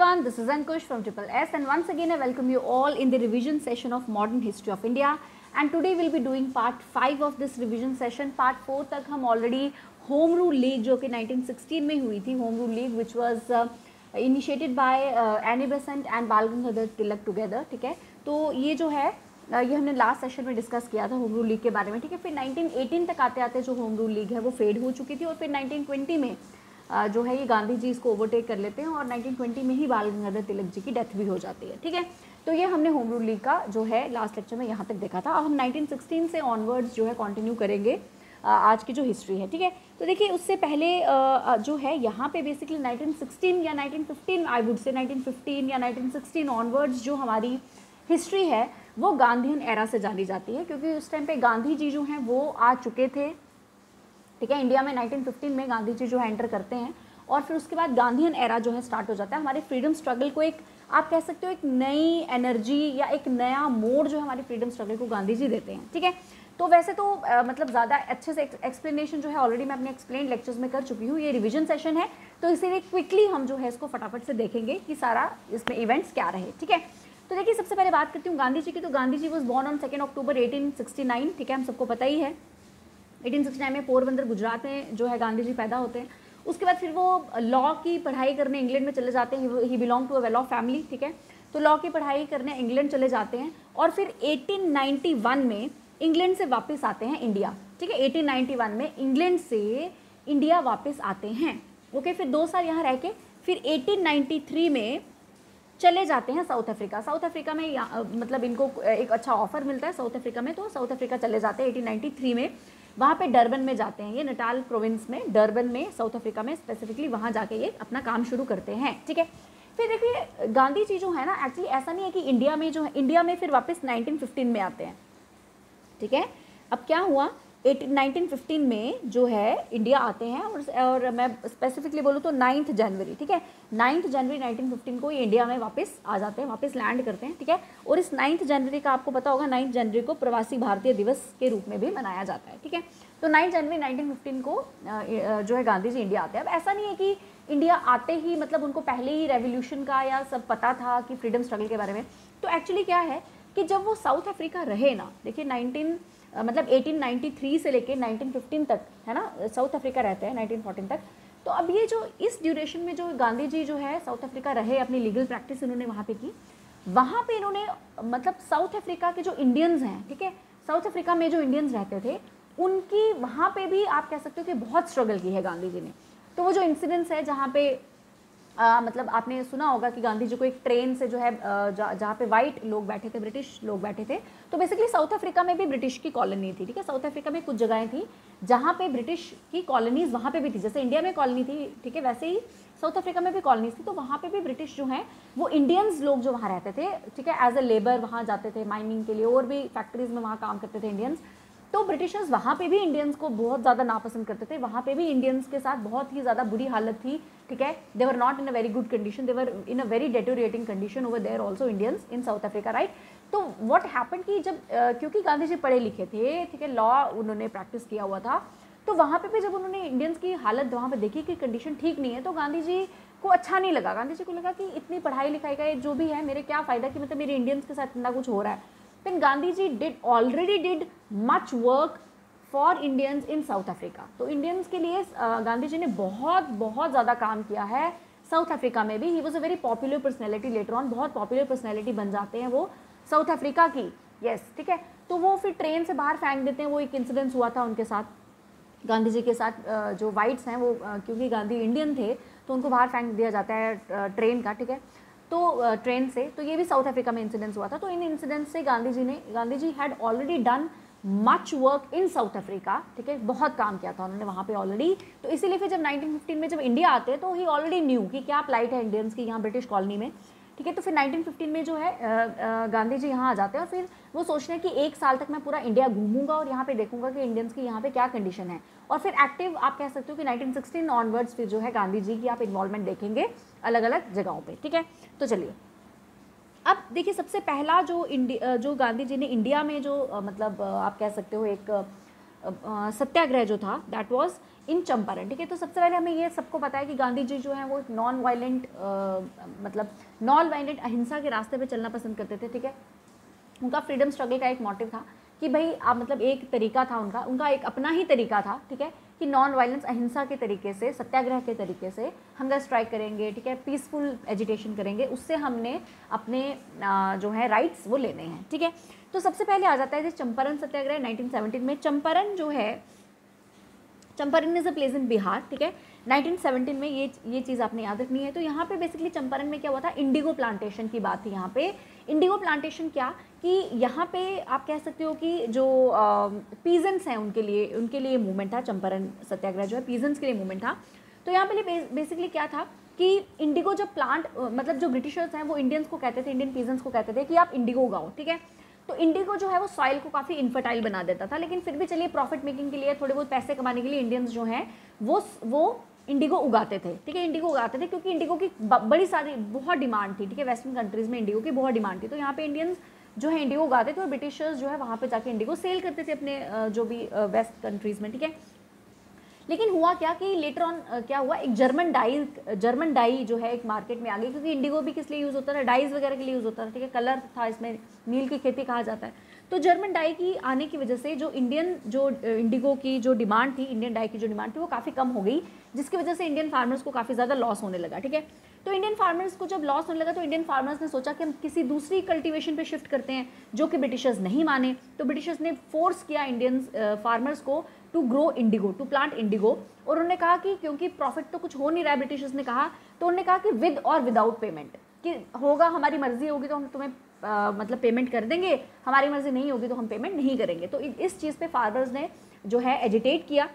everyone, this is Ankush from Triple S and once again I welcome you all in the revision session of Modern History of India and today we'll be doing part 5 of this revision session. Part 4 तक हम already Home Rule League जो कि 1916 में हुई थी, Home Rule League which was initiated by Annie Besant and बाल Gangadhar Tilak together, ठीक है. तो ये जो है ये हमने लास्ट सेशन में डिस्कस किया था होम रूल लीग के बारे में, ठीक है. फिर 1918 तक आते आते जो होम रूल लीग है वो फेड हो चुकी थी और फिर 1920 में जो है ये गांधी जी इसको ओवरटेक कर लेते हैं और 1920 में ही बाल गंगाधर तिलक जी की डेथ भी हो जाती है, ठीक है. तो ये हमने होम रूल लीग का जो है लास्ट लेक्चर में यहाँ तक देखा था. अब हम 1916 से ऑनवर्ड्स जो है कंटिन्यू करेंगे आज की जो हिस्ट्री है, ठीक है. तो देखिए उससे पहले जो है यहाँ पे बेसिकली 1916 या 1915 आई वुड से 1915 या 1916 ऑनवर्ड्स जो हमारी हिस्ट्री है वो गांधीयन एरा से जानी जाती है क्योंकि उस टाइम पे गांधी जी जो हैं वो आ चुके थे, ठीक है. इंडिया में 1915 में गांधी जी जो है एंटर करते हैं और फिर उसके बाद गांधीयन एरा जो है स्टार्ट हो जाता है. हमारे फ्रीडम स्ट्रगल को एक आप कह सकते हो एक नई एनर्जी या एक नया मोड जो है हमारी फ्रीडम स्ट्रगल को गांधी जी देते हैं, ठीक है. तो वैसे तो मतलब ज़्यादा अच्छे से एक्सप्लेनेशन जो है ऑलरेडी मैं अपने एक्सप्लेन लेक्चर्स में कर चुकी हूँ. ये रिविजन सेशन है तो इसीलिए क्विकली हम जो है इसको फटाफट से देखेंगे कि सारा इसमें इवेंट्स क्या रहे, ठीक है. तो देखिए सबसे पहले बात करती हूँ गांधी जी की. तो Gandhi ji was born on 2 अक्टूबर 1869, ठीक है. हम सबको पता ही है 1869 में पोरबंदर गुजरात में जो है गांधी जी पैदा होते हैं. उसके बाद फिर वो लॉ की पढ़ाई करने इंग्लैंड में चले जाते हैं. He belong to a well off family, ठीक है. तो लॉ की पढ़ाई करने इंग्लैंड चले जाते हैं और फिर 1891 में इंग्लैंड से वापस आते हैं इंडिया, ठीक है. 1891 में इंग्लैंड से इंडिया वापस आते हैं, ओके. फिर 2 साल यहाँ रह के फिर 1893 में चले जाते हैं साउथ अफ्रीका. साउथ अफ्रीका में मतलब इनको एक अच्छा ऑफर मिलता है साउथ अफ्रीका में, तो साउथ अफ्रीका चले जाते हैं 1893 में. वहाँ पे डरबन में जाते हैं, ये नटाल प्रोविंस में डरबन में साउथ अफ्रीका में स्पेसिफिकली वहाँ जाके ये अपना काम शुरू करते हैं, ठीक है. फिर देखिए गांधी जी जो है ना एक्चुअली ऐसा नहीं है कि इंडिया में जो है इंडिया में फिर वापस 1915 में आते हैं, ठीक है. अब क्या हुआ 1915 में जो है इंडिया आते हैं और मैं स्पेसिफिकली बोलूँ तो 9 जनवरी, ठीक है. 9 जनवरी 1915 को ये इंडिया में वापस आ जाते हैं, वापस लैंड करते हैं, ठीक है. और इस 9 जनवरी का आपको पता होगा 9 जनवरी को प्रवासी भारतीय दिवस के रूप में भी मनाया जाता है, ठीक है. तो 9 जनवरी 1915 को जो है गांधी जी इंडिया आते हैं. अब ऐसा नहीं है कि इंडिया आते ही मतलब उनको पहले ही रेवोल्यूशन का या सब पता था कि फ्रीडम स्ट्रगल के बारे में. तो एक्चुअली क्या है कि जब वो साउथ अफ्रीका रहे ना, देखिए 1893 से लेके 1915 तक है ना साउथ अफ्रीका रहते हैं 1914 तक. तो अब ये जो इस ड्यूरेशन में जो गांधी जी जो है साउथ अफ्रीका रहे, अपनी लीगल प्रैक्टिस इन्होंने वहाँ पे की. वहाँ पे इन्होंने मतलब साउथ अफ्रीका के जो इंडियंस हैं, ठीक है, साउथ अफ्रीका में जो इंडियंस रहते थे उनकी वहाँ पे भी आप कह सकते हो कि बहुत स्ट्रगल की है गांधी जी ने. तो वो जो इंसिडेंट्स है जहाँ पे मतलब आपने सुना होगा कि गांधी जी को एक ट्रेन से जो है जहाँ पे वाइट लोग बैठे थे, ब्रिटिश लोग बैठे थे. तो बेसिकली साउथ अफ्रीका में भी ब्रिटिश की कॉलोनी थी, ठीक है. साउथ अफ्रीका में कुछ जगहें थी जहाँ पे ब्रिटिश की कॉलोनीज वहाँ पे भी थी, जैसे इंडिया में कॉलोनी थी, ठीक है, वैसे ही साउथ अफ्रीका में भी कॉलोनीज थी. तो वहाँ पे भी ब्रिटिश जो हैं वो इंडियंस लोग जो वहाँ रहते थे, ठीक है, एज अ लेबर वहाँ जाते थे माइनिंग के लिए और भी फैक्ट्रीज में वहाँ काम करते थे इंडियंस. तो ब्रिटिशर्स वहाँ पे भी इंडियंस को बहुत ज़्यादा नापसंद करते थे. वहाँ पे भी इंडियंस के साथ बहुत ही ज़्यादा बुरी हालत थी, ठीक है. They were not in a very good condition, they were in a very deteriorating condition over there also Indians in South Africa, right. तो व्हाट हैपेंड कि जब क्योंकि गांधी जी पढ़े लिखे थे, ठीक है, लॉ उन्होंने प्रैक्टिस किया हुआ था, तो वहाँ पे भी जब उन्होंने इंडियंस की हालत वहाँ पे देखी कि कंडीशन ठीक नहीं है तो गांधी जी को अच्छा नहीं लगा. गांधी जी को लगा कि इतनी पढ़ाई लिखाई का जो भी है मेरे क्या फ़ायदा कि मतलब मेरे इंडियंस के साथ इतना कुछ हो रहा है. Then Gandhi ji already did much work for Indians in South Africa. तो इंडियंस के लिए गांधी जी ने बहुत बहुत ज़्यादा काम किया है साउथ अफ्रीका में भी. He was a very popular personality later on, बहुत पॉपुलर पर्सनैलिटी बन जाते हैं वो साउथ अफ्रीका की, यस, ठीक है. तो वो फिर ट्रेन से बाहर फेंक देते हैं. वो एक इंसिडेंस हुआ था उनके साथ, गांधी जी के साथ. जो वाइट्स हैं वो क्योंकि गांधी इंडियन थे तो उनको बाहर फेंक दिया जाता है ट्रेन का, ठीक है. तो ट्रेन से, तो ये भी साउथ अफ्रीका में इंसिडेंस हुआ था. तो इन इंसिडेंट से Gandhi ji had already done much work in South Africa, ठीक है, बहुत काम किया था उन्होंने वहाँ पे ऑलरेडी. तो इसीलिए फिर जब 1915 में जब इंडिया आते हैं तो ही ऑलरेडी न्यू कि क्या प्लाइट है इंडियंस की यहाँ ब्रिटिश कॉलोनी में, ठीक है. तो फिर 1915 में जो है गांधी जी यहाँ आ जाते हैं और फिर वो सोचते हैं कि 1 साल तक मैं पूरा इंडिया घूमूंगा और यहाँ पे देखूंगा कि इंडियंस की यहाँ पे क्या कंडीशन है. और फिर एक्टिव आप कह सकते हो कि 1916 ऑनवर्ड्स फिर जो है गांधी जी की आप इन्वॉल्वमेंट देखेंगे अलग अलग जगहों पर, ठीक है. तो चलिए अब देखिए सबसे पहला जो गांधी जी ने इंडिया में जो मतलब आप कह सकते हो एक सत्याग्रह जो था दैट वाज इन चंपारण, ठीक है। तो सबसे पहले हमें ये सबको पता है कि गांधी जी जो हैं वो नॉन वायलेंट मतलब नॉन वायलेंट अहिंसा के रास्ते पे चलना पसंद करते थे, ठीक है। उनका फ्रीडम स्ट्रगल का एक मोटिव था कि भाई आप मतलब एक तरीका था उनका एक अपना ही तरीका था, ठीक है, कि नॉन वायलेंस अहिंसा के तरीके से, सत्याग्रह के तरीके से हंगर स्ट्राइक करेंगे, ठीक है, पीसफुल एजिटेशन करेंगे, उससे हमने अपने जो है राइट्स वो लेने हैं, ठीक है। तो सबसे पहले आ जाता है चंपारण सत्याग्रह 1917 में। चंपारण जो है, Champaran is a place in Bihar, ठीक है। 1917 में ये चीज़ आपने याद रखनी है। तो यहाँ पे बेसिकली चंपारण में क्या हुआ था, इंडिगो प्लांटेशन की बात थी यहाँ पे। इंडिगो प्लांटेशन क्या कि यहाँ पे आप कह सकते हो कि जो पीजेंट्स हैं उनके लिए मूवमेंट था। चंपारण सत्याग्रह जो है पीजेंट्स के लिए मूवमेंट था। तो यहाँ पे बेसिकली क्या था कि इंडिगो जब प्लांट मतलब जो ब्रिटिशर्स हैं वो इंडियंस को कहते थे, इंडियन पीजेंट्स को कहते थे कि आप इंडिगो उगाओ, ठीक है। तो इंडिगो जो है वो सॉइल को काफ़ी इनफर्टाइल बना देता था, लेकिन फिर भी चलिए प्रॉफिट मेकिंग के लिए, थोड़े बहुत पैसे कमाने के लिए इंडियंस जो हैं वो इंडिगो उगाते थे, ठीक है। इंडिगो उगाते थे क्योंकि इंडिगो की बड़ी सारी बहुत डिमांड थी, ठीक है। वेस्टर्न कंट्रीज़ में इंडिगो की बहुत डिमांड थी, तो यहाँ पे इंडियंस जो है इंडिगो उगाते थे और ब्रिटिशर्स जो है वहाँ पे जाके इंडिगो सेल करते थे अपने जो भी वेस्ट कंट्रीज़ में, ठीक है। लेकिन हुआ क्या कि लेटर ऑन क्या हुआ, एक जर्मन डाई जो है एक मार्केट में आ गई, क्योंकि इंडिगो भी किस लिए यूज़ होता था, डाइज वगैरह के लिए यूज़ होता था, ठीक है। कलर था इसमें, नील की खेती कहा जाता है। तो जर्मन डाई की आने की वजह से जो इंडिगो की जो डिमांड थी, इंडियन डाई की जो डिमांड थी वो काफ़ी कम हो गई, जिसकी वजह से इंडियन फार्मर्स को काफ़ी ज़्यादा लॉस होने लगा, ठीक है। तो इंडियन फार्मर्स को जब लॉस होने लगा तो इंडियन फार्मर्स ने सोचा कि हम किसी दूसरी कल्टीवेशन पे शिफ्ट करते हैं, जो कि ब्रिटिशर्स नहीं माने। तो ब्रिटिशर्स ने फोर्स किया इंडियन फार्मर्स को to grow indigo, to plant indigo. और उन्होंने कहा कि क्योंकि प्रॉफिट तो कुछ हो नहीं रहा है, ब्रिटिशर्स ने कहा, तो उन्होंने कहा कि विद और विदाउट पेमेंट, कि होगा हमारी मर्जी होगी तो हम तुम्हें मतलब पेमेंट कर देंगे, हमारी मर्जी नहीं होगी तो हम पेमेंट नहीं करेंगे। तो इस चीज़ पे फार्मर्स ने जो है एजिटेट किया,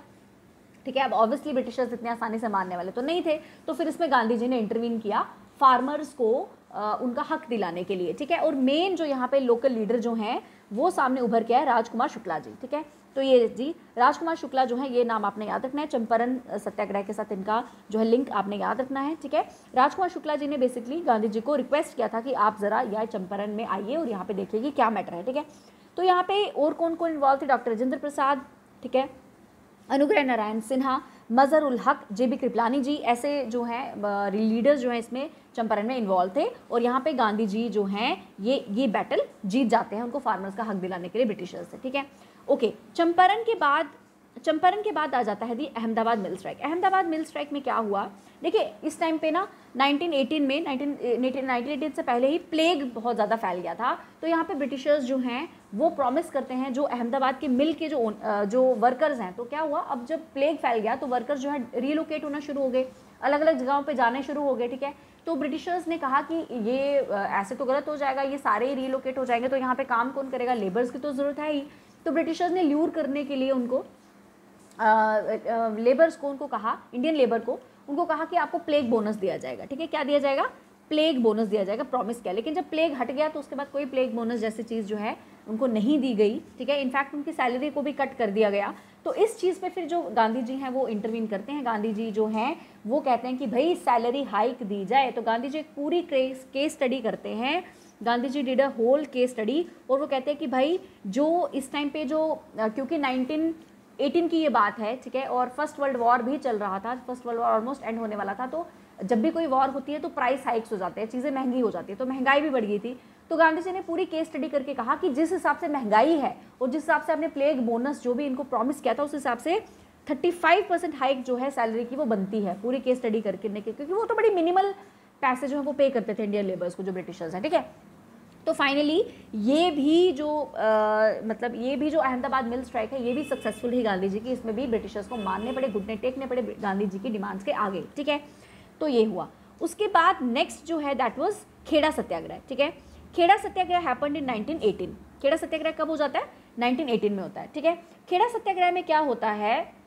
ठीक है। अब ऑब्वियसली ब्रिटिशर्स इतने आसानी से मानने वाले तो नहीं थे, तो फिर इसमें गांधी जी ने इंटरवीन किया फार्मर्स को उनका हक दिलाने के लिए, ठीक है। और मेन जो यहाँ पे लोकल लीडर जो हैं वो सामने उभर के आए, राजकुमार शुक्ला जी, ठीक है। तो ये जी राजकुमार शुक्ला जो है, ये नाम आपने याद रखना है, चंपारण सत्याग्रह के साथ इनका जो है लिंक आपने याद रखना है, ठीक है। राजकुमार शुक्ला जी ने बेसिकली गांधी जी को रिक्वेस्ट किया था कि आप ज़रा यह चंपारण में आइए और यहाँ पे देखिए कि क्या मैटर है, ठीक है। तो यहाँ पे और कौन कौन इन्वॉल्व थे, डॉक्टर राजेंद्र प्रसाद, ठीक है, अनुग्रह नारायण सिन्हा, मजहर उल हक, जेबी कृपलानी जी, ऐसे जो हैं लीडर्स जो हैं इसमें चंपारण में इन्वॉल्व थे। और यहाँ पे गांधी जी जो हैं ये बैटल जीत जाते हैं, उनको फार्मर्स का हक दिलाने के लिए ब्रिटिशर्स से, ठीक है। ओके, चंपारण के बाद आ जाता है the Ahmedabad mill strike. Ahmedabad mill strike में क्या हुआ, देखिए इस टाइम पे ना 1918 से पहले ही प्लेग बहुत ज़्यादा फैल गया था। तो यहाँ पे ब्रिटिशर्स जो हैं वो प्रॉमिस करते हैं जो अहमदाबाद के मिल के जो वर्कर्स हैं। तो क्या हुआ, अब जब प्लेग फैल गया तो वर्कर्स जो है रीलोकेट होना शुरू हो गए, अलग अलग जगहों पे जाने शुरू हो गए, ठीक है। तो ब्रिटिशर्स ने कहा कि ये ऐसे तो गलत हो जाएगा, ये सारे ही रीलोकेट हो जाएंगे, तो यहाँ पे काम कौन करेगा, लेबर्स की तो ज़रूरत है ही। तो ब्रिटिशर्स ने ल्यूर करने के लिए उनको लेबर्स को उनको कहा, इंडियन लेबर को उनको कहा कि आपको प्लेग बोनस दिया जाएगा, ठीक है। क्या दिया जाएगा, प्लेग बोनस दिया जाएगा, प्रॉमिस किया। लेकिन जब प्लेग हट गया तो उसके बाद कोई प्लेग बोनस जैसी चीज़ जो है उनको नहीं दी गई, ठीक है। इनफैक्ट उनकी सैलरी को भी कट कर दिया गया। तो इस चीज़ पे फिर जो गांधी जी हैं वो इंटरवीन करते हैं। गांधी जी जो हैं वो कहते हैं कि भाई सैलरी हाइक दी जाए। तो गांधी जी एक पूरी केस स्टडी करते हैं, Gandhi ji did a whole case study, और वो कहते हैं कि भाई जो इस टाइम पे जो क्योंकि 1918 की ये बात है, ठीक है, और फर्स्ट वर्ल्ड वॉर भी चल रहा था, first world war almost and होने वाला था। तो जब भी कोई वॉर होती है तो प्राइस हाइक्स हो जाते हैं, चीज़ें महंगी हो जाती है, तो महंगाई भी बढ़ गई थी। तो गांधी जी ने पूरी केस स्टडी करके कहा कि जिस हिसाब से महंगाई है और जिस हिसाब से आपने प्लेग बोनस जो भी इनको प्रॉमिस किया था उस हिसाब से 35% हाइक जो है सैलरी की वो बनती है, पूरी केस स्टडी करके, क्योंकि वो तो बड़ी मिनिमल पैसे जो है वो पे करते थे इंडियन लेबर्स को, जो ब्रिटिशर्स हैं, ठीक है। तो फाइनली ये भी जो अहमदाबाद मिल स्ट्राइक है ये भी सक्सेसफुल ही गांधी जी की, इसमें भी ब्रिटिशर्स को मानने पड़े, घुटने टेकने पड़े गांधी जी की डिमांड्स के आगे, ठीक है। तो ये हुआ। उसके बाद नेक्स्ट जो है दैट वाज खेड़ा सत्याग्रह, ठीक है। खेड़ा सत्याग्रह हैपेंड इन 1918। खेड़ा सत्याग्रह कब हो जाता है, 1918 में होता है, ठीक है। खेड़ा सत्याग्रह में क्या होता है,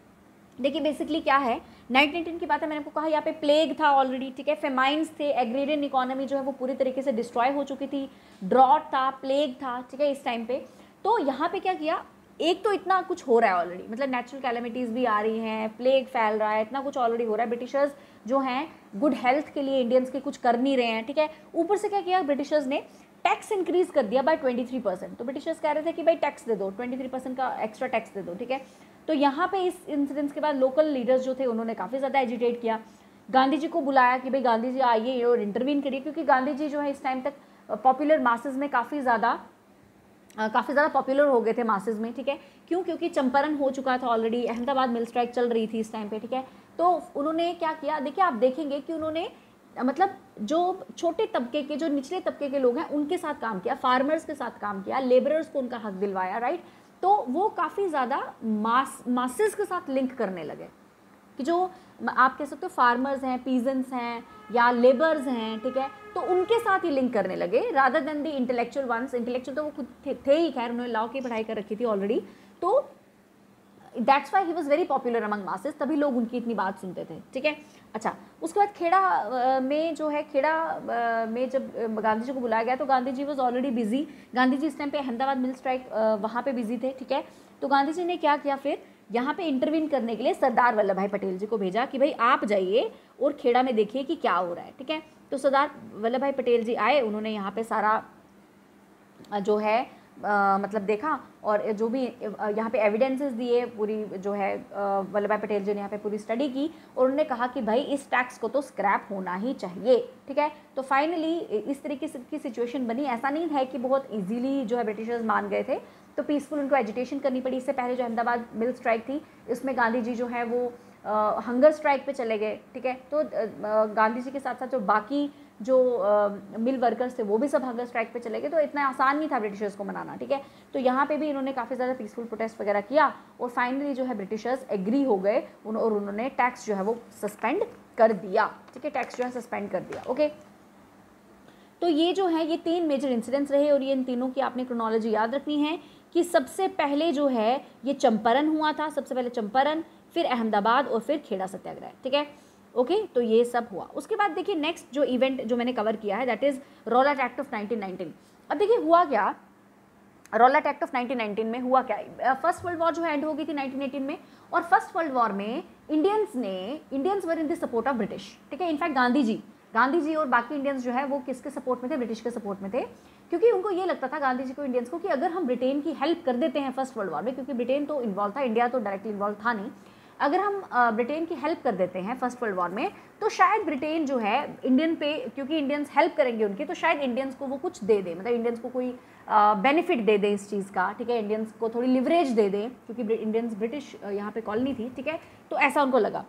देखिए बेसिकली क्या है, 1918 की बात है, मैंने आपको कहा यहाँ पे प्लेग था ऑलरेडी, ठीक है, फेमाइंस थे, एग्रेरियन इकोनॉमी जो है वो पूरी तरीके से डिस्ट्रॉय हो चुकी थी, ड्रॉट था, प्लेग था, ठीक है, इस टाइम पे। तो यहाँ पे क्या किया, एक तो इतना कुछ हो रहा है ऑलरेडी, मतलब नेचुरल कैलेमिटीज़ भी आ रही हैं, प्लेग फैल रहा है, इतना कुछ ऑलरेडी हो रहा है, ब्रिटिशर्स जो हैं गुड हेल्थ के लिए इंडियंस के कुछ कर नहीं रहे हैं, ठीक है। ऊपर से क्या किया ब्रिटिशर्स ने, टैक्स इंक्रीज कर दिया बाय 23%। तो ब्रिटिशर्स कह रहे थे कि भाई टैक्स दे दो, 23% का एक्स्ट्रा टैक्स दे दो, ठीक है। तो यहाँ पे इस इंसिडेंस के बाद लोकल लीडर्स जो थे उन्होंने काफ़ी ज़्यादा एजिटेट किया, गांधी जी को बुलाया कि भाई गांधी जी आइए और इंटरवीन करिए, क्योंकि गांधी जी जो है इस टाइम तक पॉपुलर मासेस में काफ़ी ज़्यादा पॉपुलर हो गए थे मासेस में, ठीक है। क्यों? क्योंकि चंपारण हो चुका था ऑलरेडी, अहमदाबाद मिल स्ट्राइक चल रही थी इस टाइम पे, ठीक है। तो उन्होंने क्या किया, देखिए आप देखेंगे कि उन्होंने मतलब जो छोटे तबके के, जो निचले तबके के लोग हैं उनके साथ काम किया, फार्मर्स के साथ काम किया, लेबरर्स को उनका हक दिलवाया, राइट। तो वो काफ़ी ज़्यादा मासेस के साथ लिंक करने लगे कि जो आप कह सकते हो फार्मर्स हैं, पीजेंट्स हैं या लेबर्स हैं, ठीक है। तो उनके साथ ही लिंक करने लगे रादर देन दी इंटेलेक्चुअल वंस। इंटेलेक्चुअल तो वो खुद थे ही, खैर उन्होंने लॉ की पढ़ाई कर रखी थी ऑलरेडी, तो that's why he was very popular among masses, तभी लोग उनकी इतनी बात सुनते थे, ठीक है। अच्छा, उसके बाद खेड़ा में जो है, खेड़ा में जब गांधी जी को बुलाया गया तो Gandhi ji was already busy. Gandhi ji इस टाइम पे अहमदाबाद मिल स्ट्राइक वहाँ पे बिजी थे, ठीक है। तो गांधी जी ने क्या किया, फिर यहाँ पे इंटरवीन करने के लिए सरदार वल्लभ भाई पटेल जी को भेजा कि भाई आप जाइए और खेड़ा में देखिए कि क्या हो रहा है, ठीक है। तो सरदार वल्लभ भाई पटेल जी आए, उन्होंने यहाँ पे सारा जो है मतलब देखा और जो भी यहाँ पे एविडेंसेस दिए, पूरी जो है वल्लभ भाई पटेल जी ने यहाँ पे पूरी स्टडी की और उन्होंने कहा कि भाई इस टैक्स को तो स्क्रैप होना ही चाहिए, ठीक है। तो फाइनली इस तरीके की सिचुएशन बनी। ऐसा नहीं है कि बहुत इजीली जो है ब्रिटिशर्स मान गए थे, तो पीसफुल उनको एजिटेशन करनी पड़ी। इससे पहले जो अहमदाबाद मिल स्ट्राइक थी इसमें गांधी जी जो है वो हंगर स्ट्राइक पे चले गए, ठीक है। तो गांधी जी के साथ साथ जो बाकी जो मिल वर्कर्स थे वो भी सब हंगर स्ट्राइक पे चले गए, तो इतना आसान नहीं था ब्रिटिशर्स को मनाना, ठीक है। तो यहाँ पे भी इन्होंने काफ़ी ज़्यादा पीसफुल प्रोटेस्ट वगैरह किया और फाइनली जो है ब्रिटिशर्स एग्री हो गए और उन्होंने टैक्स जो है वो सस्पेंड कर दिया, ठीक है। टैक्स जो है सस्पेंड कर दिया, ओके। तो ये जो है ये 3 मेजर इंसिडेंट्स रहे और ये इन तीनों की आपने क्रोनोलॉजी याद रखनी है कि सबसे पहले जो है ये चंपारण हुआ था, सबसे पहले चंपारण, फिर अहमदाबाद और फिर खेड़ा सत्याग्रह, ठीक है, ओके। तो ये सब हुआ। उसके बाद देखिए नेक्स्ट जो इवेंट जो मैंने कवर किया है that is Rowlatt act of 1919। अब देखिए हुआ क्या, रॉलेट एक्ट ऑफ 1919 में हुआ क्या, फर्स्ट वर्ल्ड वॉर जो है एंड हो गई थी 1918 में, और फर्स्ट वर्ल्ड वॉर में Indians were in the support of British, ठीक है। इनफैक्ट गांधी जी और बाकी इंडियंस जो है वो किसके सपोर्ट में थे, ब्रिटिश के सपोर्ट में थे, क्योंकि उनको ये लगता था गांधी जी को, इंडियंस को, कि अगर हम ब्रिटेन की हेल्प कर देते हैं फर्स्ट वर्ल्ड वॉर में, क्योंकि ब्रिटेन तो इन्वॉल्व था, इंडिया तो डायरेक्टली इन्वॉल्व था नहीं, अगर हम ब्रिटेन की हेल्प कर देते हैं फर्स्ट वर्ल्ड वॉर में तो शायद ब्रिटेन जो है इंडियन पे, क्योंकि इंडियंस हेल्प करेंगे उनकी, तो शायद इंडियंस को वो कुछ दे दे, मतलब इंडियंस को कोई बेनिफिट दे दे इस चीज़ का, ठीक है। इंडियंस को थोड़ी लिवरेज दे दें क्योंकि इंडियंस ब्रिटिश यहाँ पे कॉलोनी थी, ठीक है। तो ऐसा उनको लगा,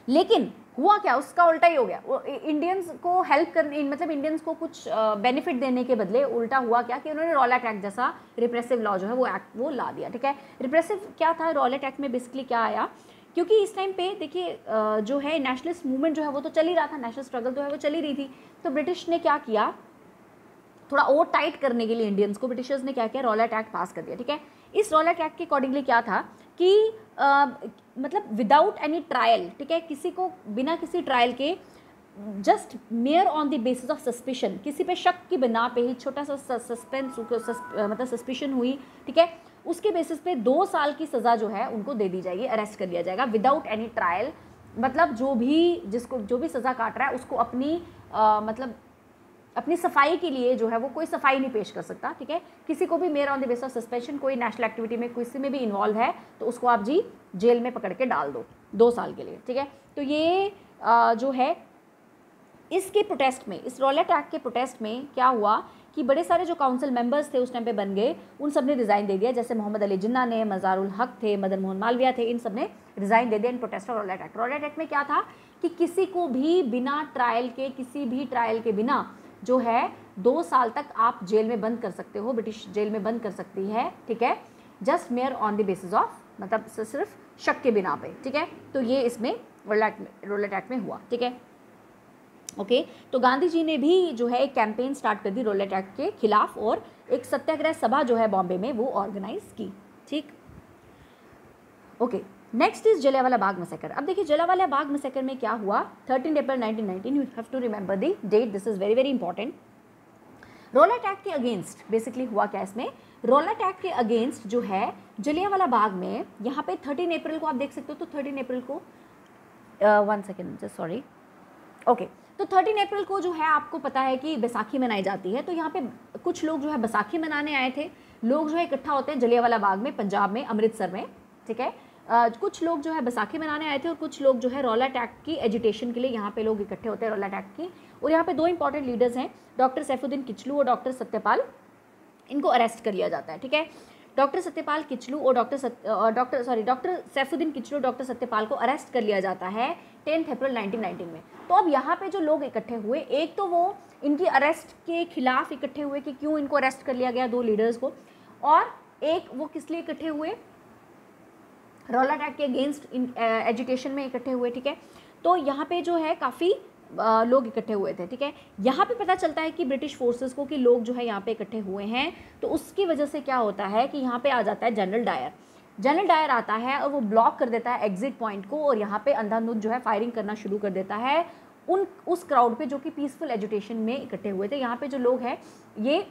लेकिन हुआ क्या, उसका उल्टा ही हो गया। इंडियंस को हेल्प करने, मतलब इंडियंस को कुछ बेनिफिट देने के बदले उल्टा हुआ क्या कि उन्होंने रॉलेट एक्ट जैसा रिप्रेसिव लॉ जो है वो एक्ट वो ला दिया, ठीक है। रिप्रेसिव क्या था रॉलेट एक्ट में, बेसिकली क्या आया, क्योंकि इस टाइम पे देखिए जो है नेशनलिस्ट मूवमेंट जो है वो तो चल ही रहा था, नेशनल स्ट्रगल जो है वो चल ही रही थी। तो ब्रिटिश ने क्या किया, थोड़ा और टाइट करने के लिए इंडियंस को, ब्रिटिशर्स ने क्या किया, रॉलेट एक्ट पास कर दिया, ठीक है। इस रॉलेट एक्ट के अकॉर्डिंगली क्या था कि मतलब विदाउट एनी ट्रायल, ठीक है, किसी को बिना किसी ट्रायल के, just mayor on the basis of suspicion, किसी पे शक की बिना पे ही छोटा सा सस्पेंस मतलब सस्पिशन हुई, ठीक है, उसके बेसिस पे 2 साल की सज़ा जो है उनको दे दी जाएगी, अरेस्ट कर लिया जाएगा विदाउट एनी ट्रायल। मतलब जो भी सज़ा काट रहा है उसको अपनी मतलब अपनी सफाई के लिए जो है वो कोई सफाई नहीं पेश कर सकता, ठीक है। किसी को भी mayor on the basis of suspension, कोई नेशनल एक्टिविटी में किसी में भी इन्वॉल्व है तो उसको आप जी जेल में पकड़ के डाल दो 2 साल के लिए, ठीक है। तो ये जो है इसके प्रोटेस्ट में, इस रॉलेट एक्ट के प्रोटेस्ट में क्या हुआ कि बड़े सारे जो काउंसिल मेंबर्स थे उस टाइम पे बन गए, उन सब ने रिज़ाइन दे दिया, जैसे मोहम्मद अली जिन्ना ने, मज़ारुल हक थे, मदन मोहन मालवीय थे, इन सब ने रिज़ाइन दे दिया in protest of Rowlatt Act. Rowlatt Act में क्या था कि किसी को भी बिना ट्रायल के, किसी भी ट्रायल के बिना जो है 2 साल तक आप जेल में बंद कर सकते हो, ब्रिटिश जेल में बंद कर सकती है, ठीक है, just mayor on the basis of, मतलब सिर्फ शक के बिना पे, ठीक है। तो ये इसमें रॉलेट एक्ट में हुआ, ठीक है, ओके। तो गांधी जी ने भी जो है एक कैंपेन स्टार्ट कर दी रॉलेट एक्ट के खिलाफ और एक सत्याग्रह सभा जो है बॉम्बे में वो ऑर्गेनाइज की, ठीक, okay. Next is Jallianwala Bagh massacre. अब देखिए जलियांवाला बाग मैसेकर में क्या हुआ, 13 अप्रैल 1919, you have to remember the date, this is very very important. Rowlatt Act के अगेंस्ट बेसिकली हुआ क्या, इसमें रौलट एक्ट के अगेंस्ट जो है जलियांवाला बाग में यहाँ पे 13 अप्रैल को आप देख सकते हो, तो 13 अप्रैल को 1 सेकेंड सॉरी ओके, तो 13 अप्रैल को जो है आपको पता है कि बैसाखी मनाई जाती है। तो यहाँ पे कुछ लोग जो है बैसाखी मनाने आए थे, लोग जो है इकट्ठा होते हैं जलियांवाला बाग में, पंजाब में, अमृतसर में, ठीक है। कुछ लोग जो है बैसाखी मनाने आए थे और कुछ लोग जो है रौलट एक्ट की एजिटेशन के लिए यहाँ पे लोग इकट्ठे होते हैं, रौलट एक्ट की। और यहाँ पे 2 इंपॉर्टेंट लीडर्स हैं, डॉक्टर सैफुद्दीन किचलू और डॉक्टर सत्यपाल, इनको अरेस्ट कर लिया जाता है, ठीक है। डॉक्टर सत्यपाल किचलू और डॉक्टर सैफुद्दीन किचलू डॉक्टर सत्यपाल को अरेस्ट कर लिया जाता है 10 अप्रैल 1919 में। तो अब यहाँ पे जो लोग इकट्ठे हुए, एक तो वो इनकी अरेस्ट के खिलाफ इकट्ठे हुए कि क्यों इनको अरेस्ट कर लिया गया 2 लीडर्स को, और एक वो किस लिए इकट्ठे हुए, रौलट एक्ट के अगेंस्ट एजुटेशन में इकट्ठे हुए, ठीक है। तो यहाँ पे जो है काफ़ी लोग इकट्ठे हुए थे, ठीक है। यहाँ पे पता चलता है कि ब्रिटिश फोर्सेस को कि लोग जो है यहाँ पे इकट्ठे हुए हैं, तो उसकी वजह से क्या होता है कि यहाँ पे आ जाता है जनरल डायर। जनरल डायर आता है और वो ब्लॉक कर देता है एग्जिट पॉइंट को, और यहाँ पे अंधाधुंध जो है फायरिंग करना शुरू कर देता है उस क्राउड पे जो कि पीसफुल एजुटेशन में इकट्ठे हुए थे। यहाँ पे जो लोग हैं ये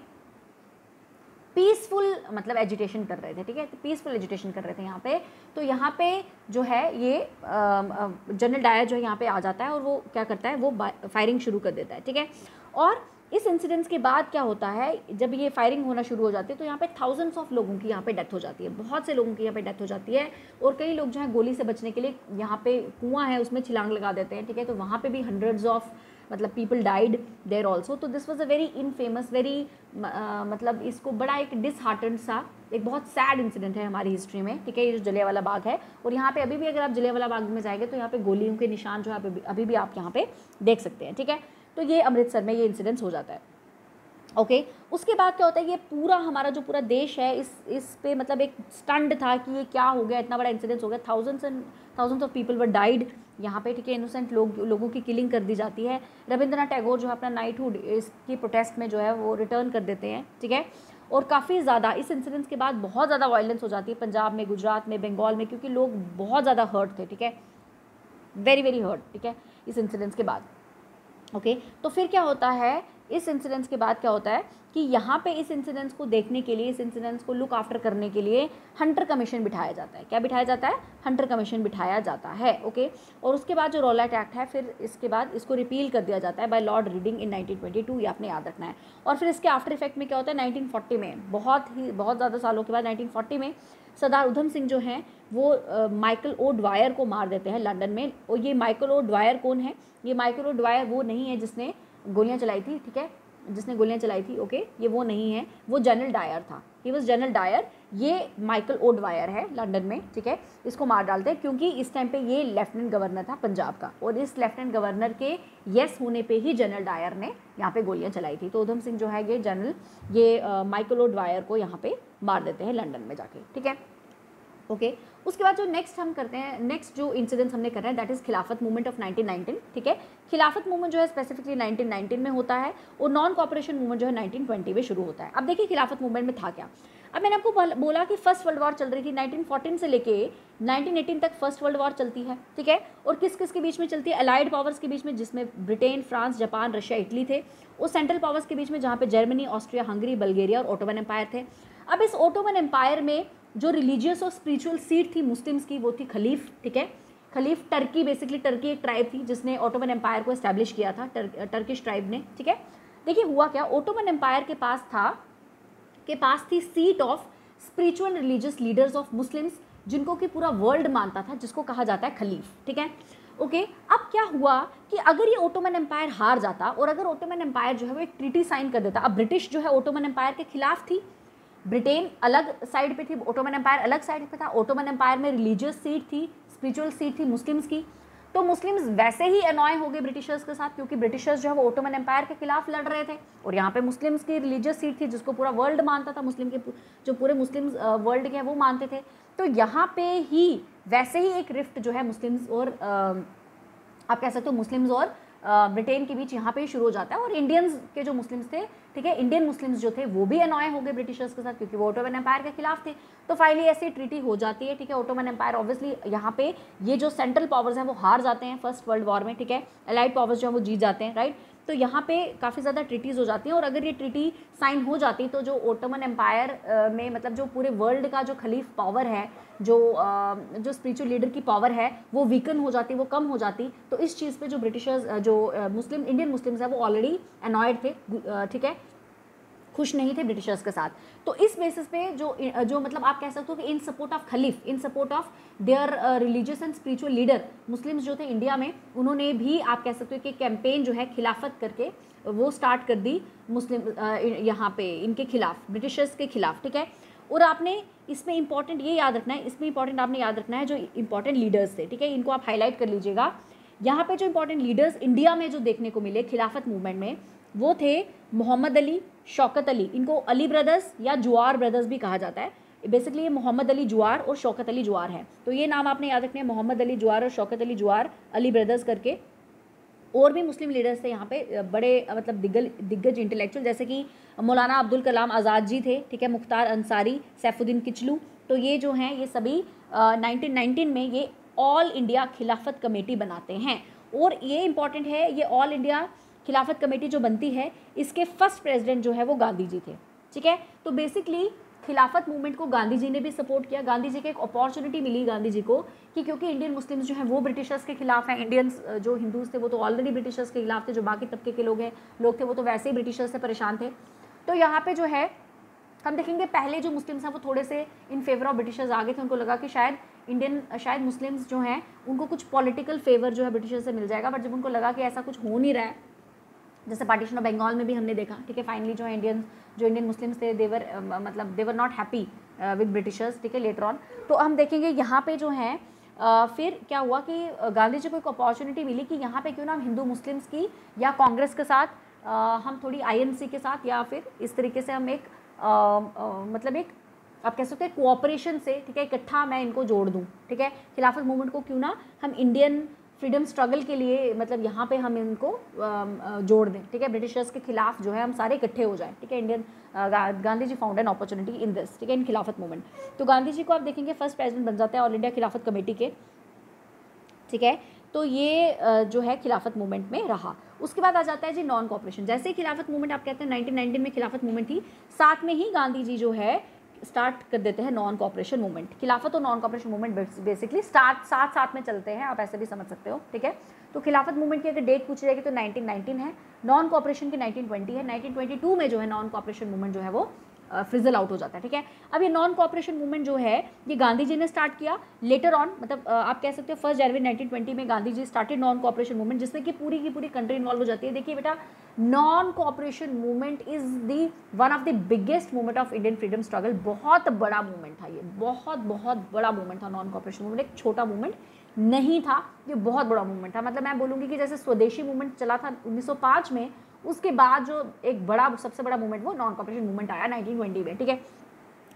पीसफुल मतलब एजुटेशन कर रहे थे, ठीक है, तो पीसफुल एजुटेशन कर रहे थे यहाँ पे। तो यहाँ पे जो है ये जनरल डायर जो है यहाँ पे आ जाता है और वो क्या करता है, वो फायरिंग शुरू कर देता है, ठीक है। और इस इंसिडेंट्स के बाद क्या होता है, जब ये फायरिंग होना शुरू हो जाती है तो यहाँ पे थाउजेंड्स ऑफ लोगों की यहाँ पे डेथ हो जाती है, बहुत से लोगों की यहाँ पे डेथ हो जाती है। और कई लोग जो है गोली से बचने के लिए यहाँ पे कुआं है उसमें छलांग लगा देते हैं, ठीक है। तो वहाँ पे भी हंड्रेड्स ऑफ मतलब पीपल डाइड देयर ऑल्सो। तो this was a very infamous very मतलब इसको बड़ा एक डिसहार्टेंड सा एक बहुत सैड इंसिडेंट है हमारी हिस्ट्री में, ठीक है, ये जो जलियांवाला बाग है। और यहाँ पे अभी भी अगर आप जलियांवाला बाग में जाएंगे तो यहाँ पे गोलियों के निशान जो है अभी भी आप यहाँ पे देख सकते हैं, ठीक है। तो ये अमृतसर में ये इंसिडेंट्स हो जाता है, ओके। उसके बाद क्या होता है, ये पूरा हमारा जो पूरा देश है इस पे मतलब एक स्टंड था कि ये क्या हो गया, इतना बड़ा इंसिडेंस हो गया, thousands of people were died यहाँ पे, ठीक है। इनोसेंट लोगों की किलिंग कर दी जाती है। रविंद्रनाथ टैगोर जो है अपना नाइटहुड इसकी प्रोटेस्ट में जो है वो रिटर्न कर देते हैं, ठीक है। और काफ़ी ज़्यादा इस इंसिडेंट्स के बाद बहुत ज़्यादा वायलेंस हो जाती है पंजाब में, गुजरात में, बंगाल में, क्योंकि लोग बहुत ज़्यादा हर्ट थे, ठीक है, वेरी वेरी हर्ट, ठीक है, इस इंसिडेंट्स के बाद, ओके। तो फिर क्या होता है, इस इंसिडेंट्स के बाद क्या होता है कि यहाँ पे इस इंसिडेंट्स को देखने के लिए, इस इंसिडेंट्स को लुक आफ्टर करने के लिए हंटर कमीशन बिठाया जाता है। क्या बिठाया जाता है, हंटर कमीशन बिठाया जाता है, ओके। और उसके बाद जो रौलट एक्ट है फिर इसके बाद इसको रिपील कर दिया जाता है बाय लॉर्ड रीडिंग इन 1922, ये आपने याद रखना है। और फिर इसके आफ्टर इफेक्ट में क्या होता है, 1940 में बहुत ज़्यादा सालों के बाद 1940 में सरदार उधम सिंह जो हैं वो माइकल ओ ड्वायर को मार देते हैं लंदन में। और ये माइकल ओ ड्वायर कौन है, ये माइकल ओ ड्वायर वो नहीं है जिसने गोलियां चलाई थी, ठीक है, जिसने गोलियां चलाई थी, ओके, ये वो नहीं है, वो जनरल डायर था, ही वाज जनरल डायर। ये माइकल ओ ड्वायर है लंदन में, ठीक है। इसको मार डालते हैं क्योंकि इस टाइम पे ये लेफ्टिनेंट गवर्नर था पंजाब का, और इस लेफ्टिनेंट गवर्नर के येस होने पे ही जनरल डायर ने यहाँ पे गोलियां चलाई थी। तो उधम सिंह जो है ये माइकल ओ ड्वायर को यहाँ पे मार देते हैं लंदन में जाके, ठीक है, ओके। उसके बाद जो नेक्स्ट हम करते हैं, नेक्स्ट जो इंसिडेंट्स हमने करना है दैट इज़ खिलाफत मूवमेंट ऑफ 1919, ठीक है। खिलाफत मूवमेंट जो है स्पेसिफिकली 1919 में होता है और नॉन कॉपरेशन मूवमेंट जो है 1920 में शुरू होता है। अब देखिए खिलाफत मूवमेंट में था क्या। अब मैंने आपको बोला कि फर्स्ट वर्ल्ड वॉर चल रही थी 1914 से लेके 1918 तक फर्स्ट वर्ल्ड वॉर चलती है, ठीक है। और किस किस के बीच में चलती है, अलाइड पावर्स के बीच में, जिसमें Britain, France, Japan, Russia, Italy थे। और सेंट्रल पावर्स के बीच में जहाँ पे जर्मनी, ऑस्ट्रिया, हंगरी, बल्गेरिया और ओटोमन एम्पायर थे। अब इस ओटोमन एम्पायर में जो रिलीजियस और स्पिरिचुअल सीट थी मुस्लिम्स की वो थी खलीफ, ठीक है। खलीफ टर्की, बेसिकली टर्की एक ट्राइब थी जिसने ओटोमन एम्पायर को एस्टैब्लिश किया था, टर्किश ट्राइब ने, ठीक है। देखिए हुआ क्या, ओटोमन एम्पायर के पास थी seat of spiritual religious leaders of Muslims, जिनको कि पूरा वर्ल्ड मानता था, जिसको कहा जाता है खलीफ, ठीक है, ओके। अब क्या हुआ कि अगर ये ओटोमन एम्पायर हार जाता और अगर ओटोमन एम्पायर जो है वो एक ट्रीटी साइन कर देता, अब ब्रिटिश जो है ओटोमन एम्पायर के खिलाफ थी, ब्रिटेन अलग साइड पे थी, ओटोमन एम्पायर अलग साइड पे था। ओटोमन एम्पायर में रिलीजियस सीट थी, स्पिरिचुअल सीट थी मुस्लिम्स की। तो मुस्लिम्स वैसे ही अनॉय हो गए ब्रिटिशर्स के साथ, क्योंकि ब्रिटिशर्स जो है वो ओटोमन एम्पायर के खिलाफ लड़ रहे थे और यहाँ पे मुस्लिम्स की रिलीजियस सीट थी जिसको पूरा वर्ल्ड मानता था, मुस्लिम के जो पूरे मुस्लिम्स वर्ल्ड के हैं वो मानते थे। तो यहाँ पे ही वैसे ही एक रिफ्ट जो है मुस्लिम्स और आप कह सकते हो मुस्लिम्स और ब्रिटेन के बीच यहाँ पे ही शुरू हो जाता है। और इंडियंस के जो मुस्लिम्स थे, ठीक है, इंडियन मुस्लिम्स जो थे वो भी अनॉय हो गए ब्रिटिशर्स के साथ, क्योंकि वो ओटोमन एम्पायर के खिलाफ थे। तो फाइनली ऐसी ट्रीटी हो जाती है, ठीक है। ओटोमन एम्पायर ऑब्वियसली यहाँ पे ये जो सेंट्रल पावर्स हैं वो हार जाते हैं फर्स्ट वर्ल्ड वॉर में, ठीक है। अलाइड पावर्स जो है वो जीत जाते हैं, राइट। तो यहाँ पे काफ़ी ज़्यादा ट्रीटीज़ हो जाती हैं, और अगर ये ट्रीटी साइन हो जाती तो जो ओटोमन एम्पायर में मतलब जो पूरे वर्ल्ड का जो खलीफ पावर है, जो स्पिरिचुअल लीडर की पावर है, वो वीकन हो जाती, वो कम हो जाती। तो इस चीज़ पे जो ब्रिटिशर्स जो इंडियन मुस्लिम्स हैं वो ऑलरेडी अनॉयड थे, ठीक है, खुश नहीं थे ब्रिटिशर्स के साथ। तो इस बेसिस पे जो मतलब आप कह सकते हो कि इन support of खलीफ, in support of their religious and spiritual leader, Muslims जो थे इंडिया में, उन्होंने भी आप कह सकते हो कि कैंपेन जो है खिलाफत करके वो स्टार्ट कर दी मुस्लिम यहाँ पे इनके खिलाफ, ब्रिटिशर्स के खिलाफ, ठीक है। और आपने इसमें इंपॉर्टेंट ये याद रखना है, इसमें इंपॉर्टेंट आपने याद रखना है जो इंपॉर्टेंट लीडर्स थे, ठीक है, इनको आप हाईलाइट कर लीजिएगा। यहाँ पे जो इंपॉर्टेंट लीडर्स इंडिया में जो देखने को मिले खिलाफत मूवमेंट में, वो थे मोहम्मद अली, शौकत अली, इनको अली ब्रदर्स या जुआर ब्रदर्स भी कहा जाता है। बेसिकली ये मोहम्मद अली जुआर और शौकत अली जुआर है, तो ये नाम आपने याद रखने हैं, मोहम्मद अली जुआर और शौकत अली जुआर, अली ब्रदर्स करके। और भी मुस्लिम लीडर्स थे यहाँ पे बड़े मतलब दिग्गज इंटेलेक्चुअल, जैसे कि मौलाना अब्दुल कलाम आज़ाद जी थे, ठीक है, मुख्तार अंसारी, सैफुद्दीन किचलू। तो ये जो हैं ये सभी 1919 में ये ऑल इंडिया खिलाफत कमेटी बनाते हैं। और ये इंपॉर्टेंट है, ये ऑल इंडिया खिलाफत कमेटी जो बनती है, इसके फर्स्ट प्रेसिडेंट जो है वो गांधी जी थे, ठीक है। तो बेसिकली खिलाफत मूवमेंट को गांधी जी ने भी सपोर्ट किया। गांधी जी को एक अपॉर्चुनिटी मिली गांधी जी को कि क्योंकि इंडियन मुस्लिम्स जो हैं वो ब्रिटिशर्स के खिलाफ हैं, इंडियंस जो हिंदूज थे वो तो ऑलरेडी ब्रिटिशर्स के खिलाफ थे, जो बाकी तबके के लोग थे वो तो वैसे ही ब्रिटिशर्स से परेशान थे। तो यहाँ पे जो है हम देखेंगे पहले जो मुस्लिम्स हैं वो थोड़े से इन फेवर ऑफ ब्रिटिशर्स आ गए थे, उनको लगा कि शायद मुस्लिम्स जो हैं उनको कुछ पॉलिटिकल फेवर जो है ब्रिटिशर्स से मिल जाएगा। बट जब उनको लगा कि ऐसा कुछ हो नहीं रहा है, जैसे पार्टीशन ऑफ बंगाल में भी हमने देखा, ठीक है, फाइनली जो इंडियन मुस्लिम्स थे देवर नॉट हैप्पी विद ब्रिटिशर्स, ठीक है, लेटर ऑन। तो हम देखेंगे यहाँ पे जो है फिर क्या हुआ कि गांधी जी को एक अपॉर्चुनिटी मिली कि यहाँ पे क्यों ना हम हिंदू मुस्लिम्स की या कांग्रेस के साथ हम थोड़ी आईएनसी के साथ या फिर इस तरीके से हम एक मतलब एक आप कह सकते हैं कोऑपरेशन से, ठीक है, इकट्ठा मैं इनको जोड़ दूँ, ठीक है, खिलाफत मूवमेंट को क्यों ना हम इंडियन फ्रीडम स्ट्रगल के लिए मतलब यहाँ पे हम इनको जोड़ दें, ठीक है, ब्रिटिशर्स के खिलाफ जो है हम सारे इकट्ठे हो जाएं, ठीक है। Gandhi ji found an opportunity in this, ठीक है, इन खिलाफत मूवमेंट। तो गांधी जी को आप देखेंगे फर्स्ट प्रेसिडेंट बन जाता है ऑल इंडिया खिलाफत कमेटी के, ठीक है। तो ये जो है खिलाफत मूवमेंट में रहा। उसके बाद आ जाता है जी नॉन कॉपरेशन। जैसे ही खिलाफत मूवमेंट आप कहते हैं 1919 में खिलाफत मूवमेंट थी, साथ में ही गांधी जी जो है स्टार्ट कर देते हैं नॉन कॉपरेशन मूवमेंट। खिलाफत और नॉन कॉपरेशन मूवमेंट बेसिकली साथ में चलते हैं, आप ऐसे भी समझ सकते हो, ठीक है। तो खिलाफत मूवमेंट की अगर डेट पूछी जाएगी तो 1919 है, नॉन कॉपरेशन की 1920 है। 1922 में जो है नॉन कॉपरेशन मूवमेंट जो है वो फ्रिजल आउट हो जाता है, ठीक है। अब ये नॉन कॉपरेशन मूवमेंट जो है ये गांधी जी ने स्टार्ट किया लेटर ऑन, मतलब आप कह सकते हो 1 जनवरी 1920 में Gandhi ji started non cooperation movement, जिसमें कि पूरी की पूरी कंट्री इन्वॉल्व हो जाती है। देखिए बेटा, non cooperation movement is the one of the biggest movement of Indian freedom struggle. बहुत बड़ा मूवमेंट था ये, बहुत बड़ा मूवमेंट था नॉन कॉपरेशन मूवमेंट, एक छोटा मूवमेंट नहीं था, ये बहुत बड़ा मूवमेंट था। मतलब मैं बोलूँगी कि जैसे स्वदेशी मूवमेंट चला था 1905 में, उसके बाद जो एक बड़ा सबसे बड़ा मूवमेंट वो नॉन कॉपरेशन मूवमेंट आया 1920 में, ठीक है।